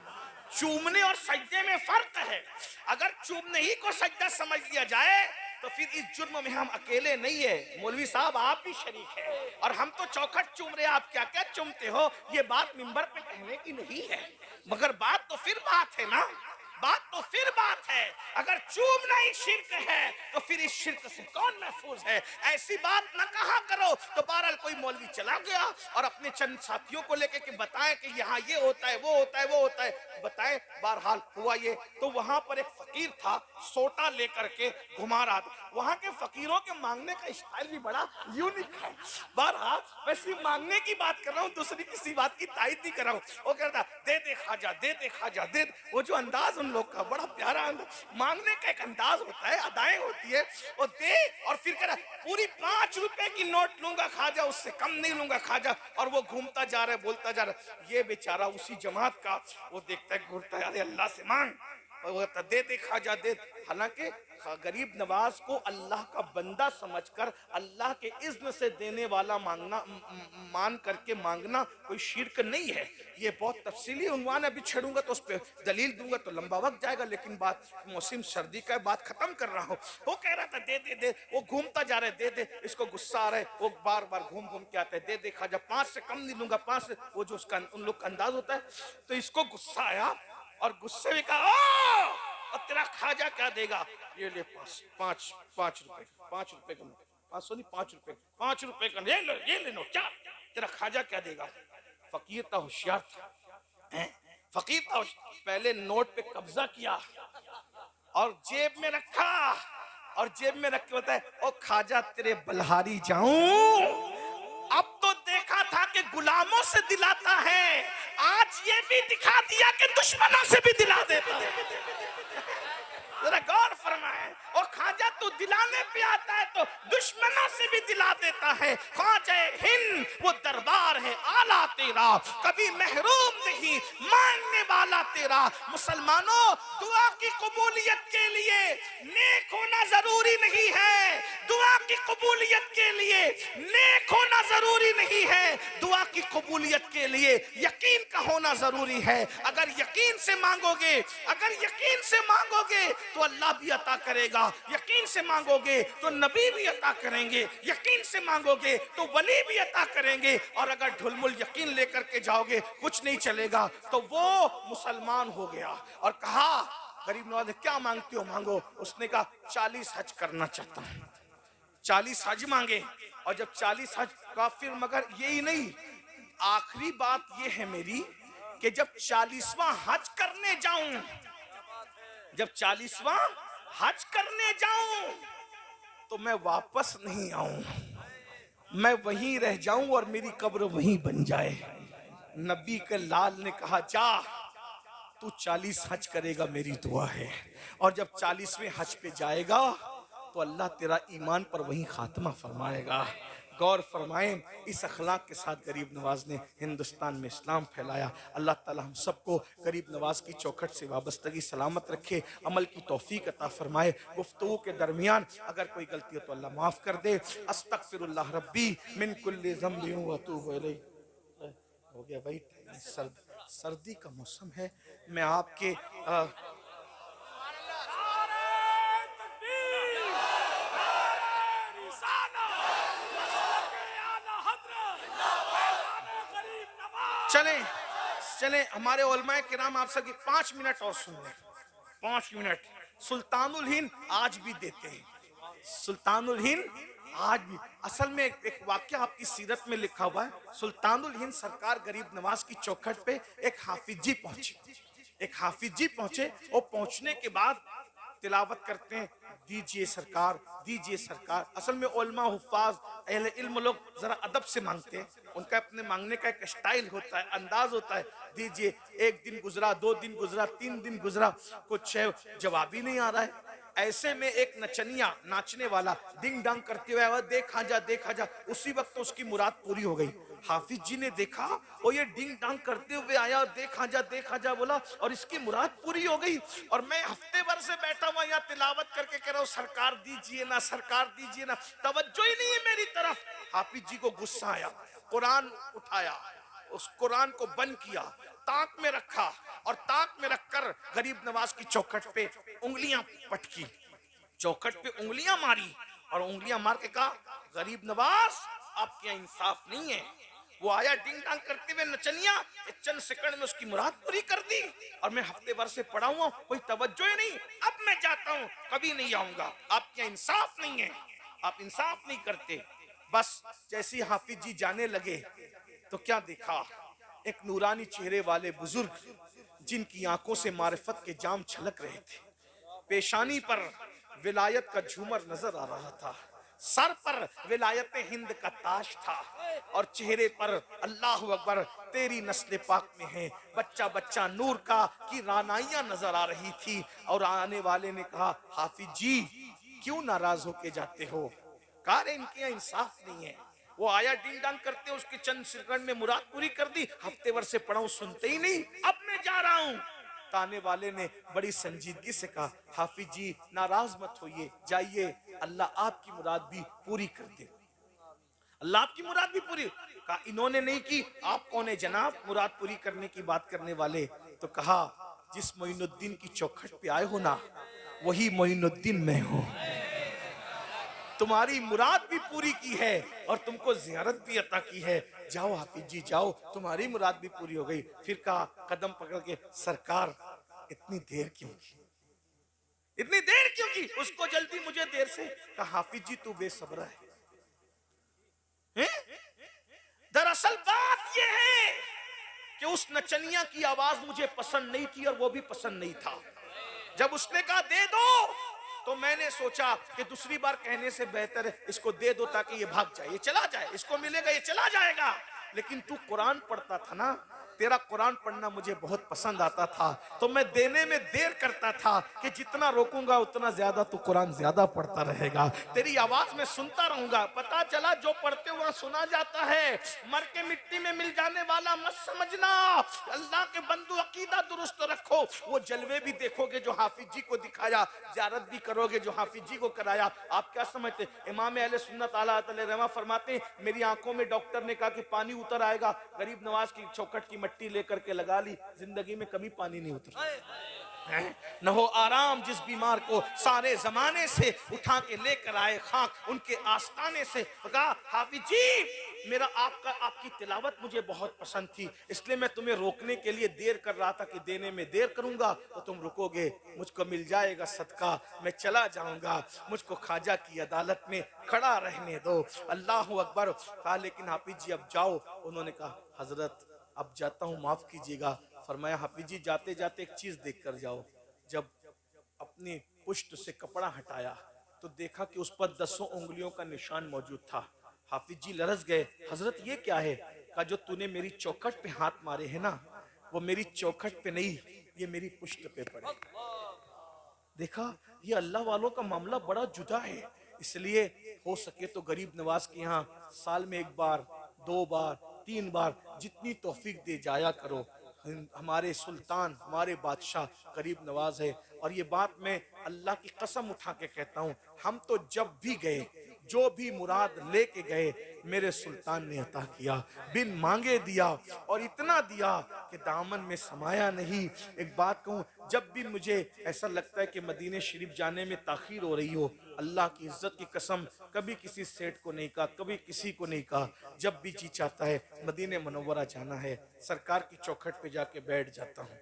चूमने और सजदे में फर्क है। अगर चूमने ही को सजदा समझ लिया जाए तो फिर इस जुर्म में हम अकेले नहीं है, मौलवी साहब आप भी शरीक है, और हम तो चौखट चूम रहे, आप क्या क्या चूमते हो? ये बात मिंबर पे कहने की नहीं है, मगर बात तो फिर बात है ना, बात तो फिर बात है। अगर चूमना ही शिर्क है तो फिर इस शिर्क से कौन महफूज है? ऐसी बात न कहा करो। तो बहरहाल कोई मौलवी चला गया और अपने चंद साथियों को लेके कि बताएं कि यहाँ ये होता है, वो होता है, वो होता है, बताएं। बहरहाल हुआ ये, तो वहां पर एक फकीर था, सोटा लेकर के घुमा रहा था। वहां के फकीरों के मांगने का स्टाइल भी बड़ा यूनिक है। बहरहाल मैं सिर्फ मांगने की बात कर रहा हूँ, दूसरी किसी बात की तायद नहीं कर रहा हूँ। वो कहता दे दे खाजा, दे दे खाजा, दे। वो जो अंदाज उन लोग का बड़ा प्यारा अंदाज, मांगने का एक अंदाज होता है, अदाएं होती है। वो दे और फिर कह रहा पूरी 5 रुपए की नोट लूंगा खाजा, उससे कम नहीं लूंगा खाजा। और वो घूमता जा रहा है, बोलता जा रहा है। ये बेचारा उसी जमात का, वो देखता है, घूरता है, अरे अल्लाह से मांग, और वो दे दे खाजा दे। हालांकि गरीब नवाज को अल्लाह का बंदा समझकर अल्लाह के इज्न से देने वाला मांगना, मान करके मांगना कोई शिर्क नहीं है। ये बहुत तफसीली उन्वान है, अभी छेड़ूंगा तो उस पर दलील दूंगा तो लंबा वक्त जाएगा, लेकिन बात मौसम सर्दी का, बात खत्म कर रहा हूँ। वो कह रहा था दे दे दे, वो घूमता जा रहा है, दे दे। इसको गुस्सा आ रहा है, वो बार बार घूम घूम के आता है, दे दे खाजा, 5 से कम नहीं लूंगा, 5 से, वो जो उसका उन लोग का अंदाज होता है। तो इसको गुस्सा आया और गुस्से में कहा और तेरा खाजा क्या देगा? ये ले 5 रुपए, 5 रुपए का, 500 नहीं, 5 रुपए, 5 रुपए का, ये ले लो, क्या तेरा खाजा क्या देगा? फकीर था, होशियार था, फकीर था। पहले नोट पे कब्जा किया और जेब में रखा, और जेब में रख के बताए ओ खाजा तेरे बलहारी जाऊं। अब तो देखा था कि गुलामों से दिलाता है, आज ये भी दिखा दिया कि दुश्मनों से भी दिला देता है। जरा गौर फरमाए। और खाजा तू दिलाने पे आता है तो दुश्मनों से भी दिला देता है। ख्वाजा हिंद वो दरबार है आला तेरा, कभी महरूम नहीं मांगने वाला तेरा। मुसलमानों, दुआ की कबूलियत के लिए नेक होना जरूरी नहीं है, दुआ की कबूलियत के लिए नेक होना जरूरी नहीं है, दुआ की कबूलियत के लिए यकीन का होना जरूरी है। अगर यकीन से मांगोगे, अगर यकीन से मांगोगे तो अल्लाह भी अता करेगा, यकीन से मांगोगे तो नबी भी अता करेंगे, यकीन से मांगोगे तो वली भी अता करेंगे। और अगर ढुलमुल यकीन लेकर के जाओगे कुछ नहीं चलेगा तो वो मुसलमान हो गया। और कहा गरीब नवाज क्या मांगते हो? मांगो। उसने कहा 40 हज करना चाहता हूं। 40 हज मांगे। और जब 40 हज का, फिर मगर यही नहीं, आखिरी बात यह है मेरी कि जब 40वां हज करने जाऊं, जब 40वां हज करने जाऊं तो मैं वापस नहीं आऊं, मैं वहीं रह जाऊं और मेरी कब्र वहीं बन जाए। नबी के लाल ने कहा जा तू 40 हज करेगा, मेरी दुआ है। और जब 40वें हज पे जाएगा तो अल्लाह तेरा ईमान पर वहीं खात्मा फरमाएगा। गौर फरमाएं, इस अखलाक के साथ गरीब नवाज ने हिंदुस्तान में इस्लाम फैलाया। अल्लाह ताला हम सबको गरीब नवाज की चौखट से वाबस्तगी सलामत रखे, अमल की तौफीक अता फरमाए। गुफ्तगू के दरमियान अगर कोई गलती हो तो अल्लाह माफ कर दे। अस्तगफिरुल्लाह रब्बी मिन कुल्ली ज़ंबिन व अतूबु इलैह। हो गया भाई, सर्दी का मौसम है। मैं आपके चले चले हमारे उलमाए किराम आप सबकी 5 मिनट और सुन लें। 5 मिनट सुल्तानुल हिंद आज भी देते हैं, सुल्तानुल हिंद आज भी। असल में एक वाक्य आपकी सीरत में लिखा हुआ है। सुल्तानुल हिंद सरकार गरीब नवाज की चौखट पे एक हाफिज जी पहुंचे, एक हाफिज जी पहुंचे। और पहुंचने के बाद तिलावत करते हैं, दीजिए सरकार, दीजिए सरकार। असल में उलमा हुफ्फाज अहले इल्म लोग जरा अदब से मांगते हैं, उनका अपने मांगने का एक स्टाइल होता है, अंदाज होता है। दीजिए। एक दिन गुजरा, 2 दिन गुजरा, 3 दिन गुजरा, कुछ जवाब ही नहीं आ रहा है। ऐसे में एक नचनिया, नाचने वाला डिंग डांग करते हुए आया, देखा जा देखा जा। उसी वक्त तो उसकी मुराद पूरी हो गई। हाफिज जी ने देखा और ये डिंग डांग करते हुए आया, देखा जा बोला और इसकी मुराद पूरी हो गई। और मैं हफ्ते भर से बैठा हुआ यहाँ तिलावत करके कह रहा हूँ सरकार दीजिए ना, सरकार दीजिए ना, तवज्जो ही नहीं है मेरी तरफ। हाफिज जी को गुस्सा आया, कुरान उठाया, उस कुरान को बंद किया, ताक में रखा और ताक में रखकर गरीब नवाज की चौखट पे उंगलियां पटकी, चौखट पे उंगलियां मारी और उंगलियां मार के कहा गरीब नवाज आपके यहाँ इंसाफ नहीं है। वो आया डिंग डांग करते हुए नचनिया, चंद सेकंड में उसकी मुराद पूरी कर दी। और मैं हफ्ते भर से पड़ा हुआ, कोई तवज्जो ही नहीं। अब मैं जाता हूँ, कभी नहीं आऊंगा, आपके यहाँ इंसाफ नहीं है, आप इंसाफ नहीं करते। बस जैसे हाफिज जी जाने लगे तो क्या देखा, एक नूरानी चेहरे वाले बुजुर्ग जिनकी आंखों से मारिफत के जाम छलक रहे थे, पेशानी पर विलायत का झूमर नजर आ रहा था, सर पर विलायत हिंद का ताज था और चेहरे पर अल्लाह अकबर तेरी नस्ल पाक में है, बच्चा बच्चा नूर का की रानाइयां नजर आ रही थी। और आने वाले ने कहा हाफिज जी क्यों नाराज होके जाते हो? कहा इनके यहाँ इंसाफ नहीं है। वो आया डिंग डांग करते, उसके चंद सेकंड में मुराद पूरी कर दी। हफ्ते भर से पढ़ा हूं, सुनते ही नहीं, अब मैं जा रहा हूं। ताने वाले ने बड़ी संजीदगी से कहा हाफिज जी नाराज मत होइए, जाइए, अल्लाह आपकी मुराद भी पूरी कर दे, अल्लाह आपकी मुराद भी पूरी। कहा इन्होंने नहीं की, आप कौन है जनाब मुराद पूरी करने की बात करने वाले? तो कहा जिस मोइनुद्दीन की चौखट पे आए हो ना, वही मोइनुद्दीन मैं हूं। तुम्हारी मुराद भी पूरी की है और तुमको जियारत भी अता की है। जाओ हाफिज जी जाओ, तुम्हारी मुराद भी पूरी हो गई। फिर कहा कदम पकड़ के सरकार इतनी देर क्यों की, इतनी देर क्यों की? उसको जल्दी, मुझे देर से। कहा हाफिज जी तू बेसब्र है? दरअसल बात यह है कि उस नचनिया की आवाज मुझे पसंद नहीं थी और वो भी पसंद नहीं था। जब उसने कहा दे दो तो मैंने सोचा कि दूसरी बार कहने से बेहतर है इसको दे दो ताकि ये भाग जाए, ये चला जाए, इसको मिलेगा ये चला जाएगा। लेकिन तू कुरान पढ़ता था ना, तेरा कुरान पढ़ना मुझे बहुत पसंद आता था, तो मैं देने में देर करता था कि जितना रोकूंगा उतना ज्यादा तू कुरान ज्यादा पढ़ता रहेगा, तेरी आवाज में सुनता रहूंगा। पता चला जो पढ़ते हुआ सुना जाता है, मर के मिट्टी में मिल जाने वाला मत समझना। अल्लाह के बंदू अकीदा दुरुस्त रखो। वो जलवे भी देखोगे जो हाफिज जी को दिखाया, ज़ियारत भी करोगे जो हाफिज जी को कराया। आप क्या समझते, इमाम अहले सुन्नत आला रहमा फरमाते हैं, मेरी आंखों में डॉक्टर ने कहा कि पानी उतर आएगा, गरीब नवाज की चौखट की मट्टी लेकर के लगा ली, जिंदगी में कभी पानी नहीं उतरा। न हो आराम जिस बीमार को सारे जमाने से उठा के लेकर आए खाक उनके आस्ताने से। कहा हाफिज जी, मेरा आपकी तिलावत मुझे बहुत पसंद थी, इसलिए मैं तुम्हें रोकने के लिए देर कर रहा था कि देने में देर करूंगा तो तुम रुकोगे, मुझको मिल जाएगा सदका, मैं चला जाऊंगा, मुझको ख्वाजा की अदालत में खड़ा रहने दो। अल्लाह अकबर। कहा लेकिन हाफिज जी अब जाओ। उन्होंने कहा हजरत अब जाता हूँ, माफ कीजिएगा। फरमाया हाफिज जी जाते जाते एक चीज देख कर जाओ। जब अपनी पुष्ट से कपड़ा हटाया तो देखा कि उस पर 10 उंगलियों का निशान मौजूद था। हाफिज जी लरस गए, हजरत ये क्या है? कहा जो तूने मेरी चौखट पे हाथ मारे हैं ना, वो मेरी चौखट पे नहीं, ये मेरी पुष्ट पे पड़े। देखा, ये अल्लाह वालों का मामला बड़ा जुदा है। इसलिए हो सके तो गरीब नवाज के यहाँ साल में 1 बार 2 बार 3 बार जितनी तौफीक दे जाया करो। हमारे सुल्तान, हमारे बादशाह गरीब नवाज है। और ये बात मैं अल्लाह की कसम उठा के कहता हूँ, हम तो जब भी गए, जो भी मुराद लेके गए, मेरे सुल्तान ने अता किया, बिन मांगे दिया, और इतना दिया कि दामन में समाया नहीं। एक बात कहूँ, जब भी मुझे ऐसा लगता है कि मदीने शरीफ जाने में ताखीर हो रही हो, अल्लाह की इज्जत की कसम कभी किसी सेठ को नहीं कहा, कभी किसी को नहीं कहा, जब भी जी चाहता है मदीने मुनव्वरा जाना है, सरकार की चौखट पे जाके बैठ जाता हूँ,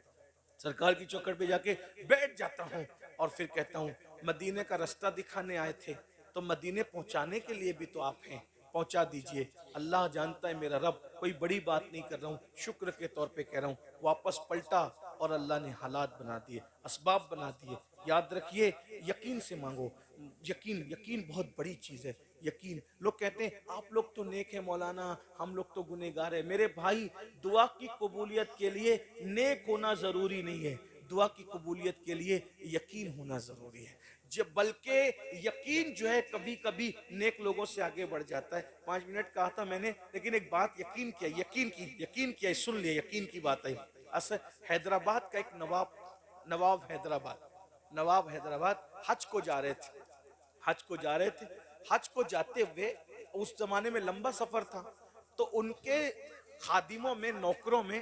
सरकार की चौखट पे जाके बैठ जाता हूँ और फिर कहता हूँ मदीने का रास्ता दिखाने आए थे तो मदीने पहुंचाने के लिए भी तो आप हैं, पहुंचा दीजिए। अल्लाह जानता है मेरा रब, कोई बड़ी बात नहीं कर रहा हूँ, शुक्र के तौर पे कह रहा हूँ। वापस पलटा और अल्लाह ने हालात बना दिए, असबाब बना दिए। याद रखिए, यकीन से मांगो। यकीन, यकीन बहुत बड़ी चीज है। यकीन, लोग कहते हैं आप लोग तो नेक है मौलाना, हम लोग तो गुनहगार है। मेरे भाई, दुआ की कबूलियत के लिए नेक होना जरूरी नहीं है, दुआ की कबूलियत के लिए यकीन होना जरूरी है। जब बल्कि यकीन जो है कभी कभी नेक लोगों से आगे बढ़ जाता है। 5 मिनट कहा था मैंने, लेकिन एक बात यकीन किया, यकीन किया, सुन लिया, यकीन की बात है। असल हैदराबाद का एक नवाब हैदराबाद हज को जा रहे थे, हज को जाते हुए, उस जमाने में लंबा सफर था, तो उनके खादिमों में, नौकरों में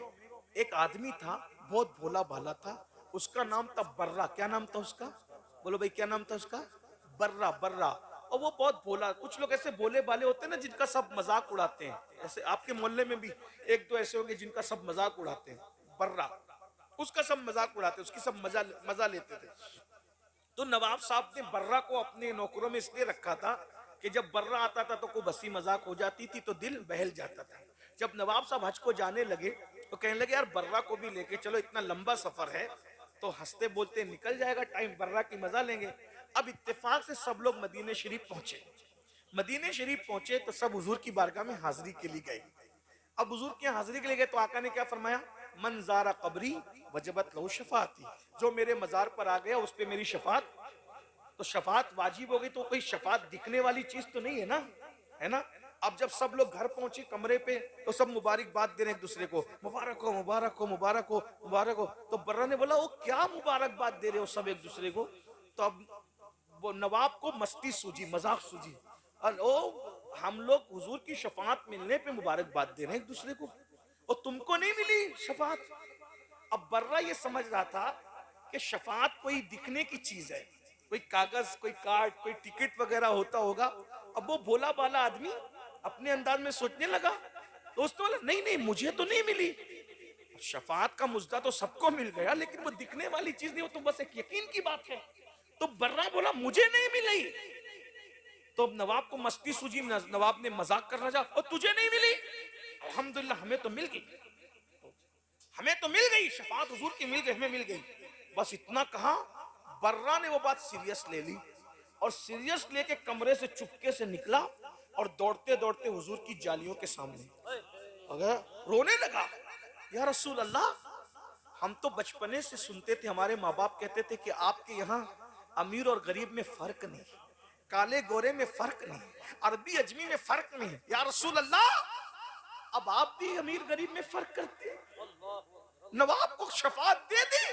एक आदमी था, बहुत भोला भाला था, उसका नाम था बर्रा। क्या नाम था उसका? बोलो भाई, क्या नाम था उसका? बर्रा। और वो बहुत भोला, कुछ लोग ऐसे भोले भाले होते हैं ना जिनका सब मजाक उड़ाते हैं, ऐसे आपके मोहल्ले में भी 1-2 ऐसे होंगे जिनका सब मजाक उड़ाते हैं। बर्रा, उसका सब मजाक उड़ाते, उसकी सब मजा लेते थे। तो नवाब साहब ने बर्रा को अपने नौकरों में इसलिए रखा था कि जब बर्रा आता था तो कोई हंसी मजाक हो जाती थी तो दिल बहल जाता था। जब नवाब साहब हज को जाने लगे तो कहने लगे यार बर्रा को भी लेके चलो, इतना लंबा सफर है तो हंसते बोलते निकल जाएगा टाइम, बर्रा की मजा लेंगे। अब इत्तेफाक से सब लोग मदीने शरीफ पहुंचे तो सब हुजूर की बारगाह में हाजिरी के लिए गए। अब हुजूर की हाजिरी के लिए गए तो आका ने क्या फरमाया? मन ज़ारा कब्री वजबत लहू शफाअती, जो मेरे मजार पर आ गया उस पे मेरी शफात, तो शफात वाजिब हो गई। तो कोई शफात दिखने वाली चीज तो नहीं है ना, है ना। अब जब सब लोग घर पहुंचे कमरे पे तो सब मुबारकबाद दे रहे एक दूसरे को, मुबारक हो मुबारक हो मुबारक हो मुबारक हो। तो बर्रा ने बोला वो क्या मुबारकबाद दे रहे हो सब एक दूसरे को? तो अब वो नवाब को मस्ती सूझी, मजाक सूझी, और ओ हम लोग हुजूर की शफात मिलने पे मुबारकबाद दे रहे हैं एक दूसरे को और तुमको नहीं मिली शफात। अब बर्रा ये समझ रहा था कि शफात कोई दिखने की चीज है, कोई कागज, कोई कार्ड, कोई टिकट वगैरह होता होगा। अब वो भोला भाला आदमी अपने अंदाज में सोचने लगा, तो उसने बोला नहीं नहीं मुझे तो नहीं मिली। शफात का मुजदा तो सबको मिल गया, लेकिन वो दिखने वाली चीज नहीं, वो तो बस एक यकीन की बात है। तो बर्रा बोला मुझे नहीं मिली। तो नवाब को मस्ती सूझी, नवाब ने मजाक करना चाहा, और तुझे नहीं मिली? अल्हम्दुलिल्लाह हमें तो मिल गई, शफात हुजूर की मिल गई, हमें मिल गई। बस इतना कहा, बर्रा ने वो बात सीरियस ले ली और सीरियस लेके कमरे से चुपके से निकला और दौड़ते दौड़ते हुजूर की जालियों के सामने अगर रोने लगा। या रसूल अल्लाह, हम तो बचपने से सुनते थे, हमारे माँ बाप कहते थे कि आपके यहाँ अमीर और गरीब में फर्क नहीं, काले गोरे में फर्क नहीं, अरबी अजमी में फर्क नहीं। या रसूल अल्लाह, अब आप भी अमीर गरीब में फर्क करते हैं। नवाब को शफात दे दी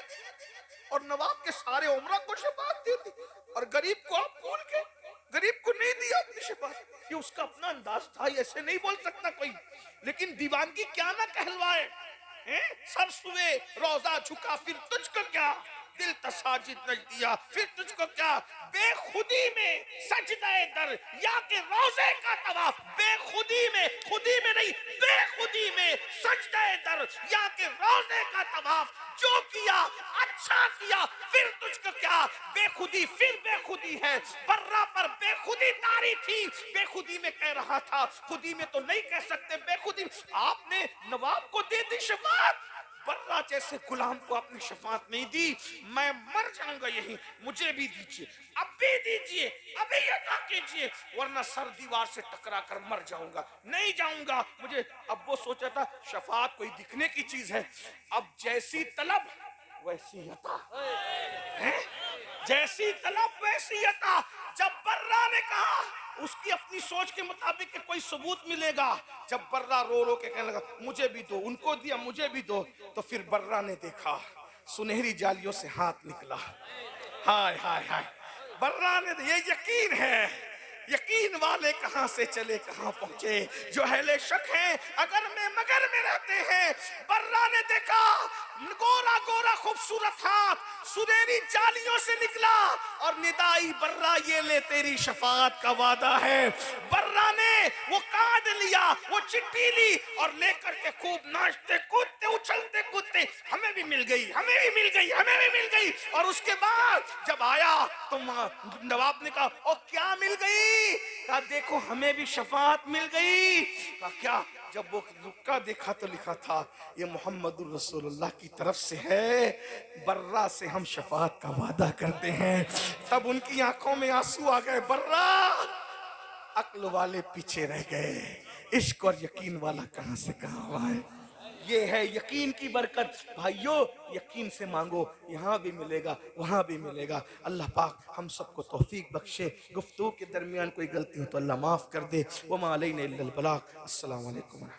और नवाब के सारे उमरा को शफात दे दी, और गरीब को आप भूल गए, गरीब को नहीं दिया अपनी शफात। ये उसका अपना अंदाज था, ऐसे नहीं बोल सकता कोई। लेकिन दीवानगी क्या ना कहलवाए, सर सुए रोजा झुका, फिर तुझको क्या, दिल तसाजिद नच दिया, फिर तुझको क्या, बेखुदी में सजदाए दर या के रोजे का तवाफ, बेखुदी में, खुदी में नहीं, बेखुदी में सजदाए दर या के रोजे का तवाफ, जो किया अच्छा किया, फिर तुझको क्या, बेखुदी फिर बेखुदी है। बर्रा पर बेखुदी तारी थी, बेखुदी में कह रहा था, खुदी में तो नहीं कह सकते, बेखुदी। आपने नवाब को दे दी शफात, बर्रा जैसे गुलाम को अपनी शफात नहीं दी। मैं मर जाऊंगा यही, मुझे भी दीजिए, अब भी दीजिए, अभी अदा कीजिए, वरना सर दीवार से टकरा कर मर जाऊंगा, नहीं जाऊंगा मुझे। अब वो सोचा था शफात कोई दिखने की चीज है, अब जैसी तलब वैसी अता है, जैसी तलब वैसी अता। जब बर्रा ने कहा, उसकी अपनी सोच के मुताबिक कि कोई सबूत मिलेगा, जब बर्रा रो रो के कहने लगा मुझे भी दो, उनको दिया मुझे भी दो, तो फिर बर्रा ने देखा सुनहरी जालियों से हाथ निकला। हाय हाय हाय, बर्रा ने, ये यकीन है, यकीन वाले कहां से चले कहां पहुंचे, जो अहले शक हैं अगर में मगर में रहते हैं। बर्रा ने देखा गोरा गोरा खूबसूरत हाथ सुनहरी जालियों से निकला, और निदाई बर्रा ये ले तेरी शफात का वादा है। बर्रा ने वो कार्ड लिया, वो चिट्ठी ली, और लेकर के खूब नाचते कूदते उछलते कूदते, हमें भी मिल गई, हमें भी मिल गई, हमें भी मिल गई। और उसके बाद जब आया तो नवाब ने कहा ओ क्या मिल गई, कहा देखो हमें भी शफात मिल गई। कहा क्या, जब वो रुक्का देखा तो लिखा था ये मोहम्मदुर रसूलुल्लाह की तरफ से है, बर्रा से हम शफात का वादा करते हैं। तब उनकी आंखों में आंसू आ गए, बर्रा, अक्ल वाले पीछे रह गए, इश्क और यकीन वाला कहां से कहां हुआ है। ये है यकीन की बरकत। भाइयों, यकीन से मांगो, यहाँ भी मिलेगा वहाँ भी मिलेगा। अल्लाह पाक हम सबको तौफीक बख्शे। गुफ्तगू के दरमियान कोई गलती हो तो अल्लाह माफ़ कर दे। वमा अलैना इल्लल बलाग। अस्सलामु अलैकुम।